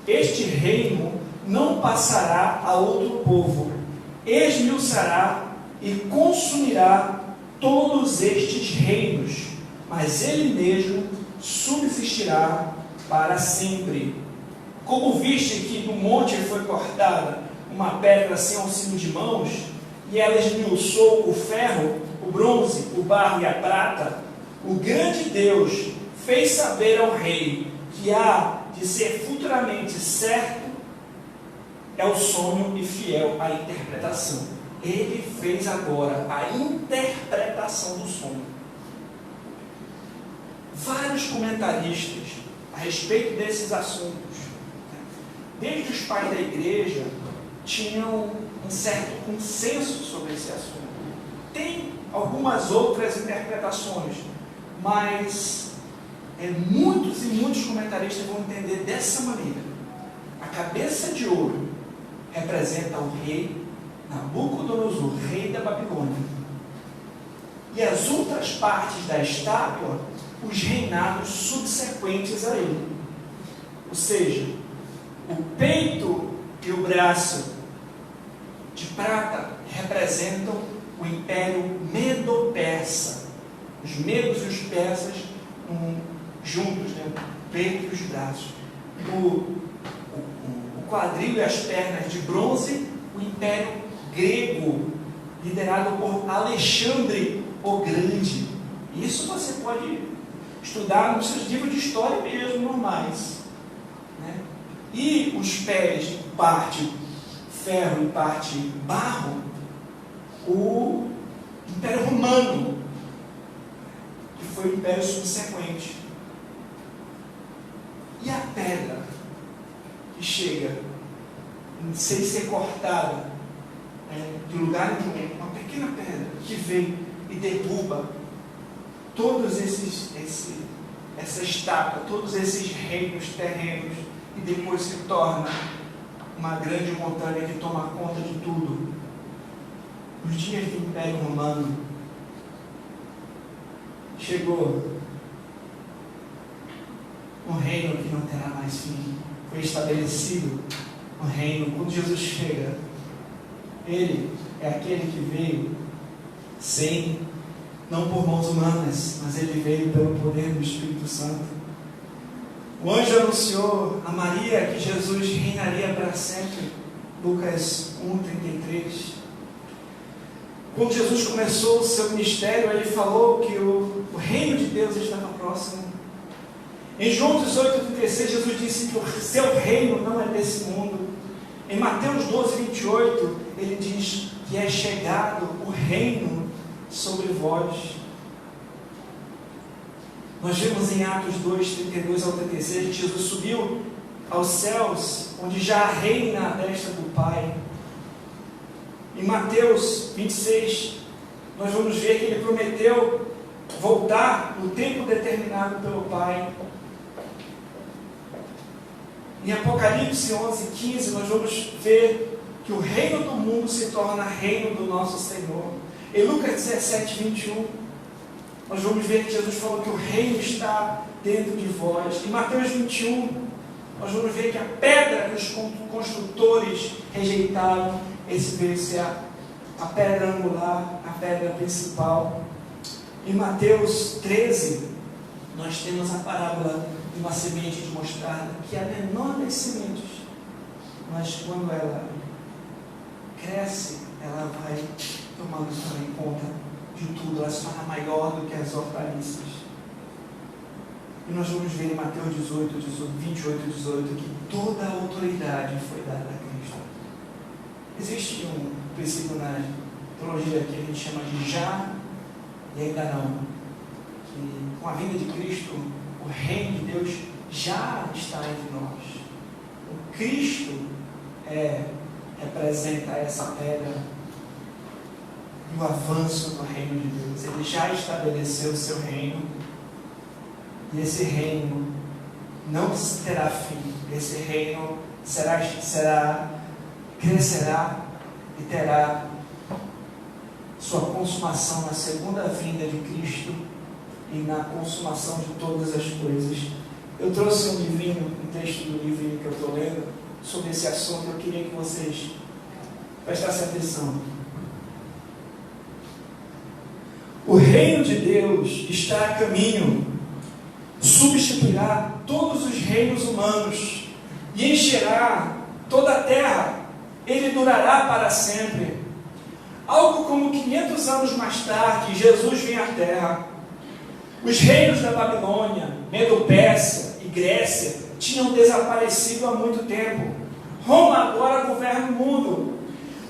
Este reino não passará a outro povo, esmiuçará e consumirá todos estes reinos, mas ele mesmo subsistirá para sempre. Como viste que do monte foi cortada uma pedra sem auxílio de mãos, e ela esmiuçou o ferro, o bronze, o barro e a prata, o grande Deus fez saber ao rei que há de ser futuramente certo é o sonho e fiel à interpretação. Ele fez agora a interpretação do sonho. Vários comentaristas a respeito desses assuntos, desde os pais da igreja, tinham um certo consenso sobre esse assunto. Tem algumas outras interpretações, mas muitos e muitos comentaristas vão entender dessa maneira. A cabeça de ouro representa o rei Nabucodonosor, rei da Babilônia. E as outras partes da estátua, os reinados subsequentes a ele. Ou seja, o peito e o braço de prata representam o Império Medo-Persa. Os medos e os persas juntos, né? O peito e os braços. O quadril e as pernas de bronze, o Império Grego, liderado por Alexandre o Grande. Isso você pode estudar nos seus livros de história mesmo, normais. Né? E os pés de parte ferro e parte barro, o Império Romano, que foi o império subsequente. E a pedra que chega sem ser cortada de lugar nenhum, uma pequena pedra que vem e derruba todos essa estátua, todos esses reinos terrenos, e depois se torna uma grande montanha que toma conta de tudo. Nos dias do Império Romano, chegou um reino que não terá mais fim. Foi estabelecido um reino. Quando Jesus chega, ele é aquele que veio não por mãos humanas, mas ele veio pelo poder do Espírito Santo. O anjo anunciou a Maria que Jesus reinaria para sempre. Lucas 1:33. Quando Jesus começou o seu ministério, ele falou que o reino de Deus estava próximo. Em João 18:36, Jesus disse que o seu reino não é desse mundo. Em Mateus 12:28, ele diz que é chegado o reino sobre vós. Nós vemos em Atos 2:32 ao 36, que Jesus subiu aos céus, onde já reina a destra do Pai. Em Mateus 26, nós vamos ver que ele prometeu voltar no tempo determinado pelo Pai. Em Apocalipse 11:15, nós vamos ver que o reino do mundo se torna reino do nosso Senhor. Em Lucas 17:21, nós vamos ver que Jesus falou que o reino está dentro de vós. Em Mateus 21, nós vamos ver que a pedra que os construtores rejeitaram, esse veio ser a pedra angular, a pedra principal. Em Mateus 13, nós temos a parábola de uma semente de mostarda, que é a menor das sementes, mas quando ela cresce, ela vai tomando também conta de tudo, ela se torna maior do que as hortaliças. E nós vamos ver em Mateus 28:18, que toda a autoridade foi dada a Cristo. Existe um princípio na teologia que a gente chama de já e ainda não. Que com a vinda de Cristo, o reino de Deus já está entre nós. O Cristo representa essa pedra e o avanço do reino de Deus. Ele já estabeleceu o seu reino e esse reino não terá fim. Esse reino crescerá e terá sua consumação na segunda vinda de Cristo e na consumação de todas as coisas. Eu trouxe um livrinho, um texto do livro que eu estou lendo sobre esse assunto. Eu queria que vocês prestassem atenção. O reino de Deus está a caminho, substituirá todos os reinos humanos e encherá toda a terra. Ele durará para sempre. Algo como 500 anos mais tarde, Jesus vem à terra. Os reinos da Babilônia, Medo-Pérsia e Grécia tinham desaparecido há muito tempo. Roma agora governa o mundo.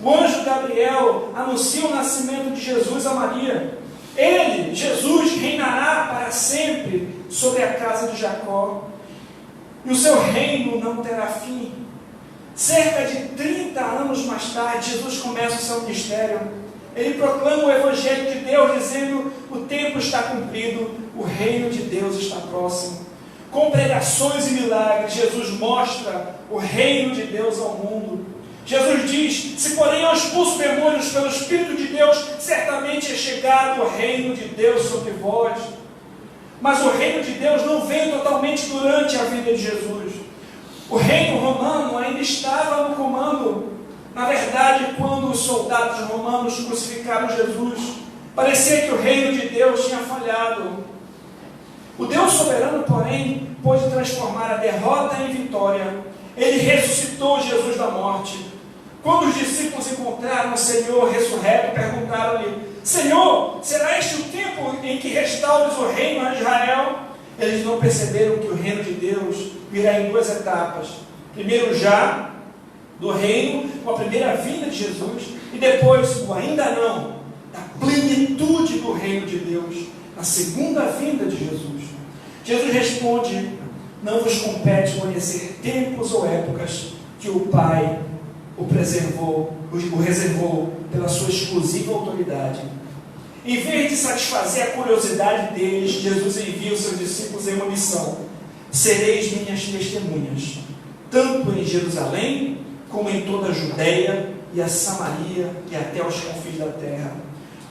O anjo Gabriel anuncia o nascimento de Jesus a Maria. Ele, Jesus, reinará para sempre sobre a casa de Jacó. E o seu reino não terá fim. Cerca de 30 anos mais tarde, Jesus começa o seu ministério. Ele proclama o Evangelho de Deus, dizendo: o tempo está cumprido, o reino de Deus está próximo. Com pregações e milagres, Jesus mostra o reino de Deus ao mundo. Jesus diz: se porém eu expulso demônios pelo Espírito de Deus, certamente é chegado o reino de Deus sobre vós. Mas o reino de Deus não veio totalmente durante a vida de Jesus. O reino romano ainda estava no comando. Na verdade, quando os soldados romanos crucificaram Jesus, parecia que o reino de Deus tinha falhado. O Deus soberano, porém, pôde transformar a derrota em vitória. Ele ressuscitou Jesus da morte. Quando os discípulos encontraram o Senhor ressurreto, perguntaram-lhe: Senhor, será este o tempo em que restaures o reino a Israel? Eles não perceberam que o reino de Deus virá em duas etapas. Primeiro, já do reino, com a primeira vinda de Jesus, e depois o ainda não, da plenitude do reino de Deus, na segunda vinda de Jesus. Jesus responde: não vos compete conhecer tempos ou épocas que o Pai o reservou pela sua exclusiva autoridade. Em vez de satisfazer a curiosidade deles, Jesus envia os seus discípulos em uma missão: sereis minhas testemunhas, tanto em Jerusalém, como em toda a Judeia e a Samaria e até os confins da terra.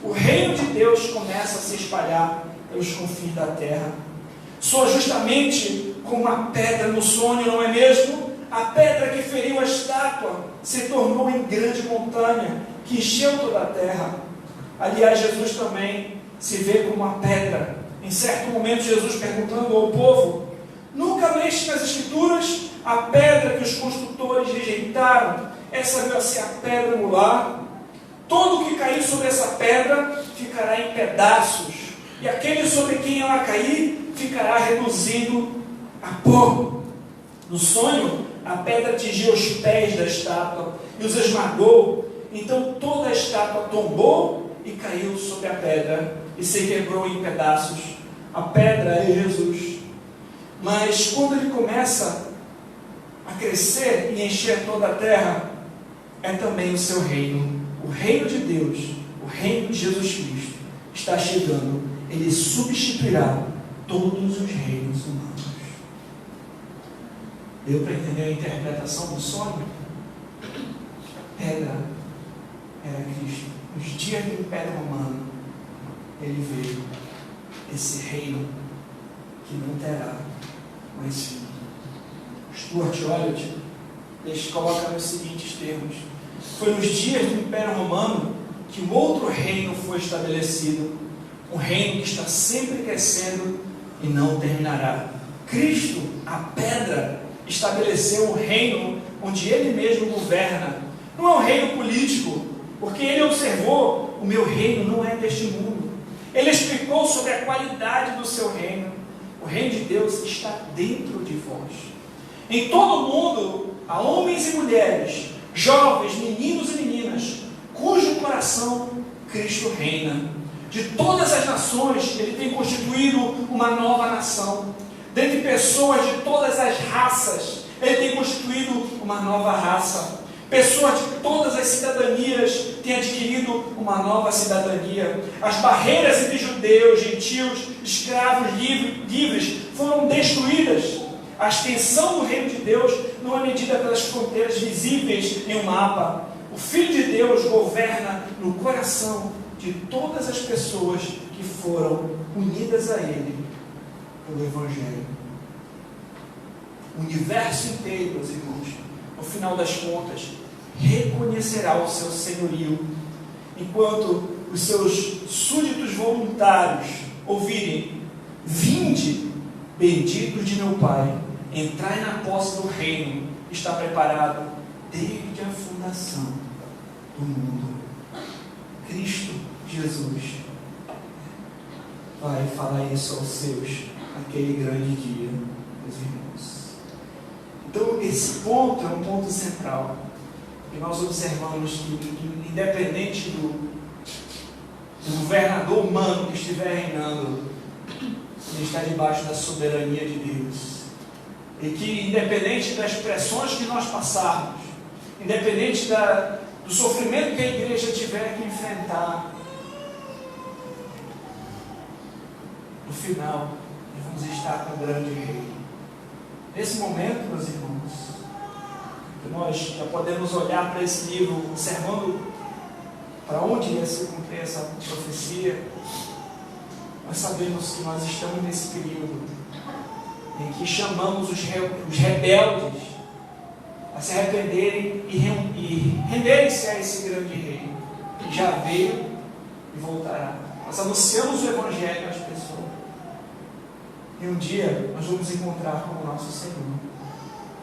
O reino de Deus começa a se espalhar pelos confins da terra. Soa justamente como uma pedra no sonho, não é mesmo? A pedra que feriu a estátua se tornou em grande montanha, que encheu toda a terra. Aliás, Jesus também se vê como uma pedra. Em certo momento, Jesus perguntando ao povo: nunca leste nas Escrituras a pedra que os construtores rejeitaram? Essa veio a ser a pedra angular. Todo que cair sobre essa pedra ficará em pedaços, e aquele sobre quem ela cair ficará reduzido a pó. No sonho, a pedra atingiu os pés da estátua e os esmagou. Então toda a estátua tombou e caiu sobre a pedra e se quebrou em pedaços. A pedra é Jesus. Mas quando ele começa a crescer e encher toda a terra, é também o seu reino. O reino de Deus, o reino de Jesus Cristo está chegando. Ele substituirá todos os reinos humanos. Deu para entender a interpretação do sonho? Era Cristo. Nos dias do Império Romano, ele veio, esse reino que não terá mais fim. Stuart Oliot coloca nos seguintes termos: foi nos dias do Império Romano que um outro reino foi estabelecido, um reino que está sempre crescendo e não terminará. Cristo, a pedra, estabeleceu um reino onde ele mesmo governa. Não é um reino político, porque ele observou: o meu reino não é deste mundo. Ele explicou sobre a qualidade do seu reino. O reino de Deus está dentro de vós. Em todo o mundo há homens e mulheres jovens, meninos e meninas, cujo coração Cristo reina. De todas as nações, Ele tem constituído uma nova nação. Dentre pessoas de todas as raças, Ele tem constituído uma nova raça. Pessoas de todas as cidadanias têm adquirido uma nova cidadania. As barreiras entre judeus, gentios, escravos, livres foram destruídas. A extensão do reino de Deus não é medida pelas fronteiras visíveis em um mapa. O Filho de Deus governa no coração de todas as pessoas que foram unidas a Ele pelo Evangelho. O universo inteiro, meus irmãos, no final das contas, reconhecerá o seu senhorio, enquanto os seus súditos voluntários ouvirem: vinde, benditos de meu Pai, entrai na posse do reino, está preparado desde a fundação do mundo. Cristo Jesus vai falar isso aos seus naquele grande dia, meus irmãos. Então esse ponto é um ponto central, e nós observamos que independente do governador humano que estiver reinando, ele está debaixo da soberania de Deus, e que independente das pressões que nós passarmos, independente do sofrimento que a igreja tiver que enfrentar, no final nós vamos estar com o grande rei. Nesse momento, meus irmãos, nós já podemos olhar para esse livro, observando para onde ia se cumprir essa profecia. Nós sabemos que nós estamos nesse período em que chamamos os rebeldes a se arrependerem e renderem-se a esse grande rei, que já veio e voltará. Nós anunciamos o Evangelho às pessoas, e um dia nós vamos encontrar com o nosso Senhor,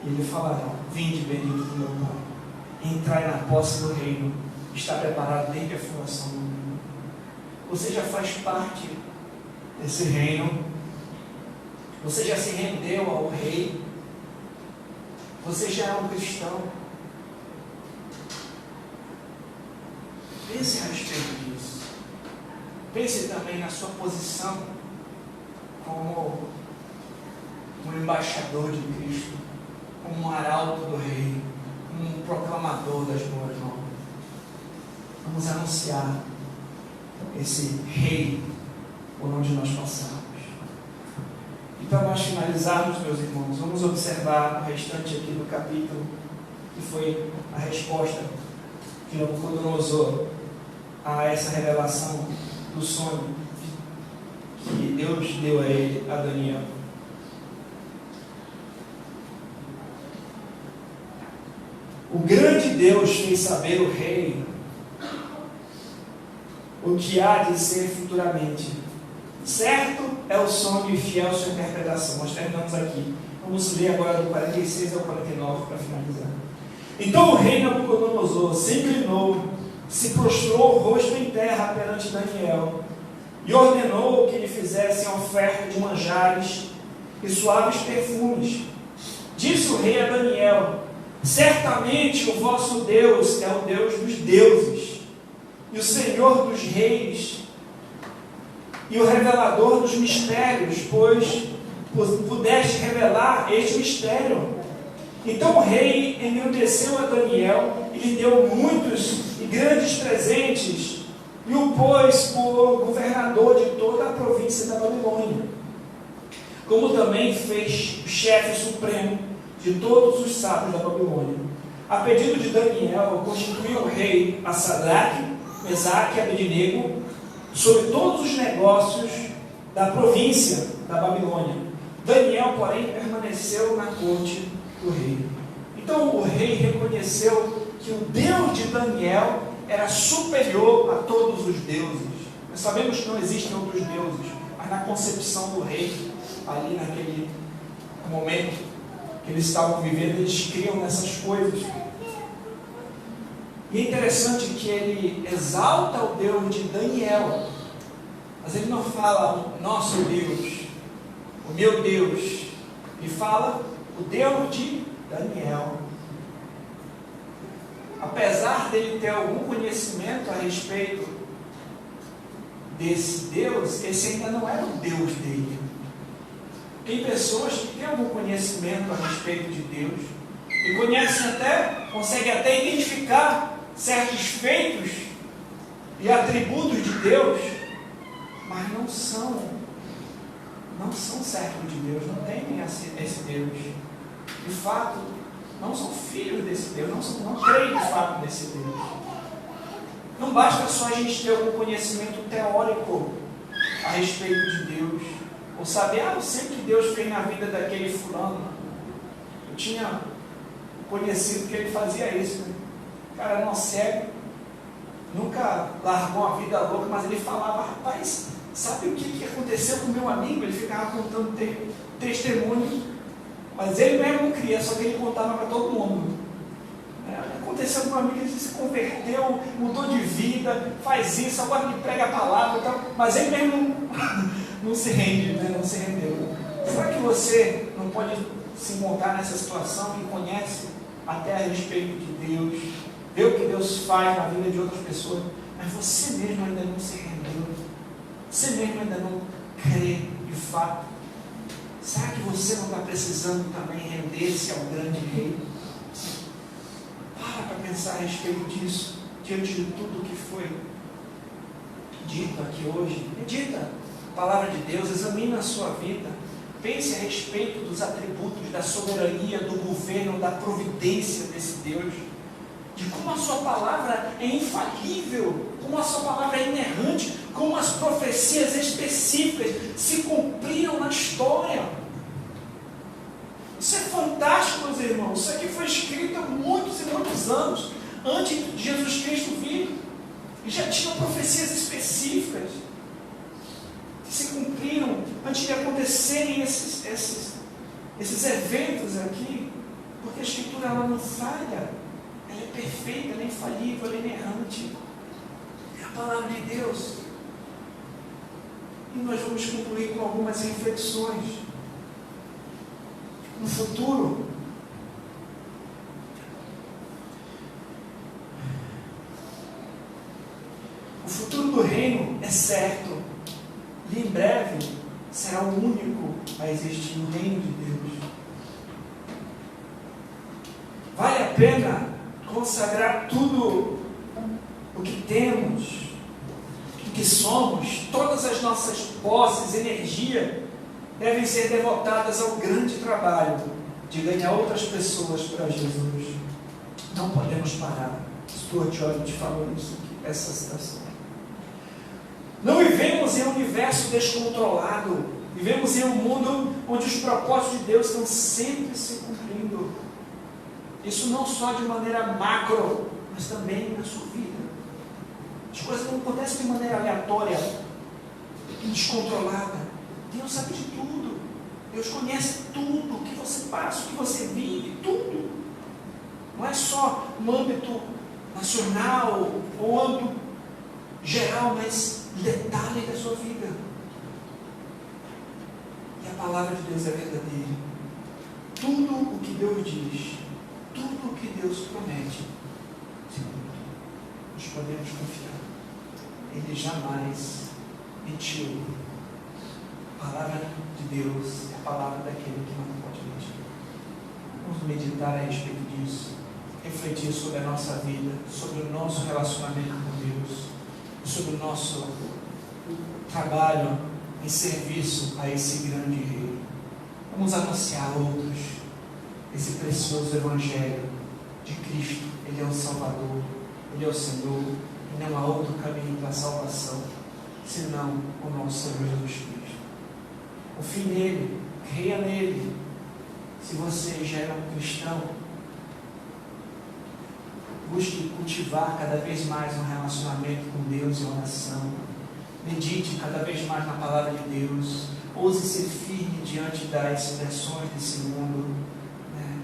e Ele falará: vinde, bendito do meu Pai, entrai na posse do reino, está preparado desde a fundação do mundo. Você já faz parte desse reino, você já se rendeu ao rei, você já é um cristão. Pense a respeito disso. Pense também na sua posição como um embaixador de Cristo, como um arauto do rei, como um proclamador das boas novas. Vamos anunciar esse rei por onde nós passamos. E para nós finalizarmos, meus irmãos, vamos observar o restante aqui do capítulo, que foi a resposta que Nabucodonosor a essa revelação do sonho que Deus deu a ele, a Daniel. O grande Deus fez saber o rei o que há de ser futuramente. Certo é o sonho e fiel sua interpretação. Nós terminamos aqui. Vamos ler agora do 46 ao 49 para finalizar. Então o rei Nabucodonosor se inclinou, se prostrou o rosto em terra perante Daniel e ordenou que lhe fizessem oferta de manjares e suaves perfumes. Disse o rei a Daniel: certamente o vosso Deus é o Deus dos deuses e o Senhor dos reis e o revelador dos mistérios, pois pudeste revelar este mistério. Então o rei engrandeceu a Daniel e lhe deu muitos e grandes presentes e o pôs por governador de toda a província da Babilônia, como também fez o chefe supremo de todos os sábios da Babilônia. A pedido de Daniel, constituiu o rei a Sadraque, Mesaque e Abednego sobre todos os negócios da província da Babilônia. Daniel, porém, permaneceu na corte do rei. Então o rei reconheceu que o Deus de Daniel era superior a todos os deuses. Nós sabemos que não existem outros deuses, mas na concepção do rei, ali naquele momento que eles estavam vivendo, eles criam nessas coisas. E é interessante que ele exalta o Deus de Daniel, mas ele não fala o nosso Deus, o meu Deus. Ele fala o Deus de Daniel. apesar dele ter algum conhecimento a respeito desse Deus, esse ainda não era o Deus dele. Tem pessoas que têm algum conhecimento a respeito de Deus e conseguem até identificar certos feitos e atributos de Deus, mas não são servos de Deus, não temem esse Deus. De fato, não são filhos desse Deus, não creem de fato nesse Deus. Não basta só a gente ter algum conhecimento teórico a respeito de Deus, ou saber, eu sei que Deus fez na vida daquele fulano. Eu tinha conhecido que ele fazia isso, né? O cara não cego, nunca largou uma vida louca, mas ele falava, rapaz, sabe o que aconteceu com o meu amigo? Ele ficava contando testemunhos, mas ele mesmo não cria, só que ele contava para todo mundo. Aconteceu com um amigo, ele se converteu, mudou de vida, faz isso, agora ele prega a palavra, então, mas ele mesmo não se rende, né? Não se rendeu. Será que você não pode se montar nessa situação e conhece até a respeito de Deus, vê o que Deus faz na vida de outras pessoas, mas você mesmo ainda não se rendeu, você mesmo ainda não crê de fato? Será que você não está precisando também render-se ao grande rei? Para pensar a respeito disso, diante de tudo que foi dito aqui hoje. Medita a palavra de Deus, examina a sua vida, pense a respeito dos atributos da soberania, do governo, da providência desse Deus, de como a sua palavra é infalível, como a sua palavra é inerrante, como as profecias específicas se cumpriram na história. Isso é fantástico, meus irmãos. Isso aqui foi escrito há muitos e muitos anos antes de Jesus Cristo vir, e já tinham profecias específicas que se cumpriram antes de acontecerem esses eventos aqui, porque a Escritura ela não falha, ela é perfeita, ela é infalível, ela é inerrante, é a palavra de Deus. E nós vamos concluir com algumas reflexões. No futuro, o futuro do reino é certo, e em breve será o único a existir, o reino de Deus. Vale a pena consagrar tudo o que temos, o que somos, todas as nossas posses, energia, devem ser devotadas ao grande trabalho de ganhar outras pessoas para Jesus. Não podemos parar. Stuart Orbit falou isso aqui, essa citação. Não vivemos em um universo descontrolado, vivemos em um mundo onde os propósitos de Deus estão sempre se cumprindo. Isso não só de maneira macro, mas também na sua vida. As coisas não acontecem de maneira aleatória e descontrolada. Deus sabe de tudo. Deus conhece tudo, o que você passa, o que você vive, tudo. Não é só no âmbito nacional ou âmbito geral, mas detalhe da sua vida. E a palavra de Deus é verdadeira. Tudo o que Deus diz, tudo o que Deus promete, nós podemos confiar. Ele jamais mentiu. A palavra de Deus é a palavra daquele que não pode mentir. Vamos meditar a respeito disso, refletir sobre a nossa vida, sobre o nosso relacionamento com Deus, sobre o nosso trabalho em serviço a esse grande rei. Vamos anunciar a outros esse precioso Evangelho de Cristo. Ele é o Salvador, Ele é o Senhor, e não há outro caminho para a salvação senão o nosso Senhor Jesus Cristo. Confie nele, creia nele. Se você já é um cristão, busque cultivar cada vez mais um relacionamento com Deus e oração. Medite cada vez mais na palavra de Deus. Ouse ser firme diante das pressões desse mundo, né?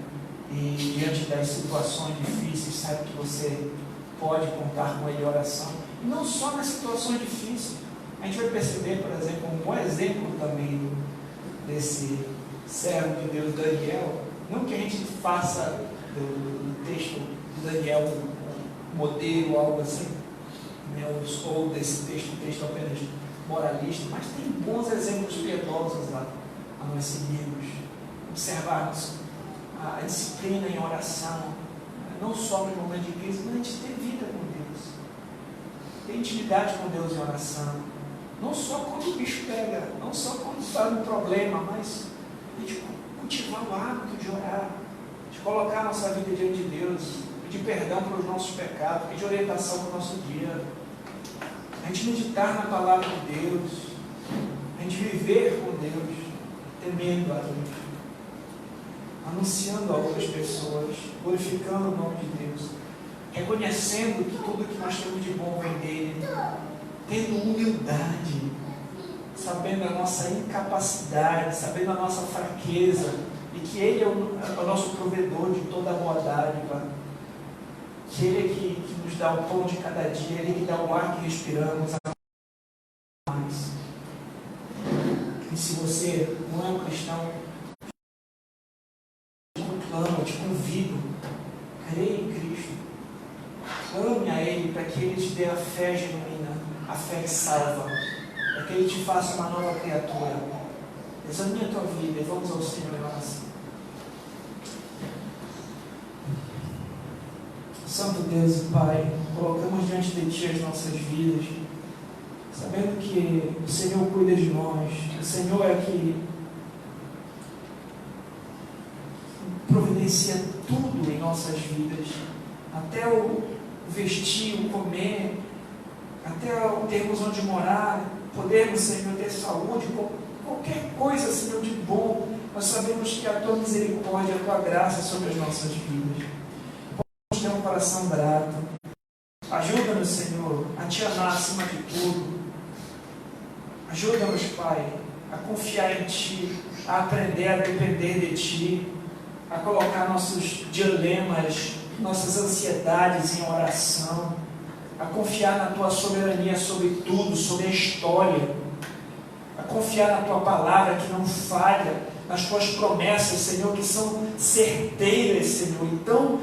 E diante das situações difíceis, sabe que você pode contar com ele em oração. E não só nas situações difíceis. A gente vai perceber, por exemplo, um bom exemplo também desse servo de Deus, Daniel. Não que a gente faça do texto de Daniel modelo, algo assim, né? Ou desse texto apenas moralista, mas tem bons exemplos piedosos lá a nós seguirmos, observarmos a disciplina em oração, não só no momento de crise, mas a gente ter vida com Deus, ter intimidade com Deus em oração, não só quando o bicho pega, não só quando está no problema, mas a gente cultivar o hábito de orar, de colocar a nossa vida diante de Deus, pedir perdão pelos nossos pecados, pedir orientação para o nosso dia, a gente meditar na palavra de Deus, a gente viver com Deus, temendo a Deus, anunciando a outras pessoas, glorificando o nome de Deus, reconhecendo que tudo que nós temos de bom vem dele, tendo humildade, sabendo a nossa incapacidade, sabendo a nossa fraqueza, e que Ele é o nosso provedor de toda a boa dádiva, que Ele é que nos dá o pão de cada dia, Ele que dá o ar que respiramos. E se você não é um cristão, eu te convido, creia em Cristo, clame a Ele para que Ele te dê a fé genuína, a fé que salva, para que Ele te faça uma nova criatura. Examine a tua vida e vamos ao Senhor em oração. Santo Deus e Pai, colocamos diante de Ti as nossas vidas, sabendo que o Senhor cuida de nós, que o Senhor é que providencia tudo em nossas vidas, até o vestir, o comer, até termos onde morar, podermos, Senhor, ter saúde, qualquer coisa, Senhor, de bom. Nós sabemos que a Tua misericórdia, a Tua graça sobre as nossas vidas. Podemos ter um coração grato. Ajuda-nos, Senhor, a Te amar acima de tudo. Ajuda-nos, Pai, a confiar em Ti, a aprender a depender de Ti, a colocar nossos dilemas, nossas ansiedades em oração, a confiar na Tua soberania sobre tudo, sobre a história, a confiar na Tua palavra que não falha, nas Tuas promessas, Senhor, que são certeiras, Senhor, e tão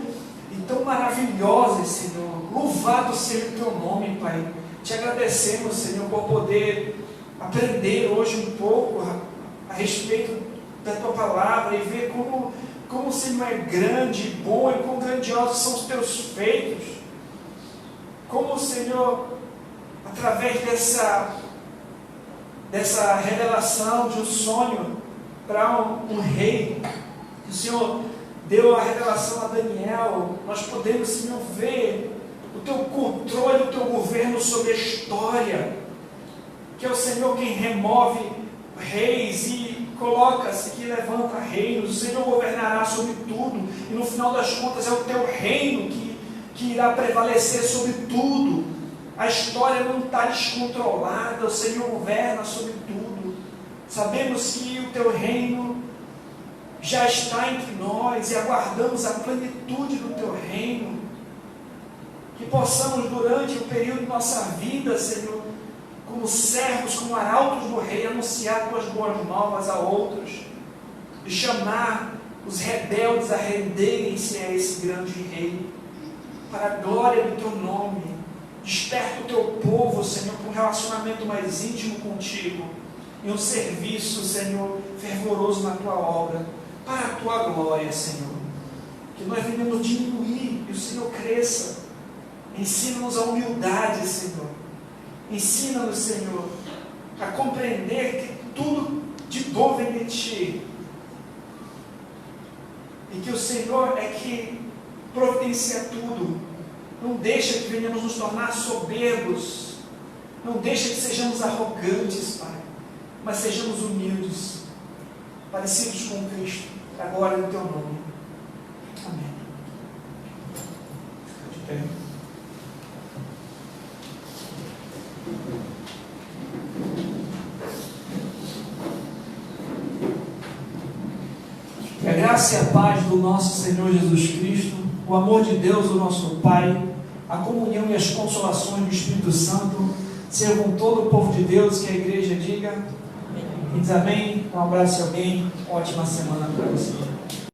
maravilhosas, Senhor. Louvado seja o Teu nome, Pai. Te agradecemos, Senhor, por poder aprender hoje um pouco a respeito da Tua palavra e ver como o Senhor é grande e bom e quão grandiosos são os Teus feitos. Como o Senhor, através dessa revelação de um sonho para um rei, que o Senhor deu a revelação a Daniel, nós podemos, Senhor, ver o Teu controle, o Teu governo sobre a história, que é o Senhor quem remove reis e coloca-se que levanta reinos. O Senhor governará sobre tudo, e no final das contas é o Teu reino que irá prevalecer sobre tudo. A história não está descontrolada, o Senhor governa sobre tudo. Sabemos que o Teu reino já está entre nós e aguardamos a plenitude do Teu reino. Que possamos, durante o período de nossa vida, Senhor, como servos, como arautos do Rei, anunciar Tuas boas novas a outros, e chamar os rebeldes a renderem-se a esse grande Rei, para a glória do Teu nome. Desperta o Teu povo, Senhor, para um relacionamento mais íntimo contigo, e um serviço, Senhor, fervoroso na Tua obra, para a Tua glória, Senhor. Que nós venhamos diminuir e o Senhor cresça. Ensina-nos a humildade, Senhor. Ensina-nos, Senhor, a compreender que tudo de bom vem de Ti, e que o Senhor é que providencia tudo. Não deixa que venhamos nos tornar soberbos, não deixa que sejamos arrogantes, Pai, mas sejamos humildes, parecidos com Cristo, agora no Teu nome. Amém. Fica de pé. Que a graça e a paz do nosso Senhor Jesus Cristo, o amor de Deus, o nosso Pai, a comunhão e as consolações do Espírito Santo sejam com todo o povo de Deus. Que a igreja diga amém. Um abraço e alguém, ótima semana para você.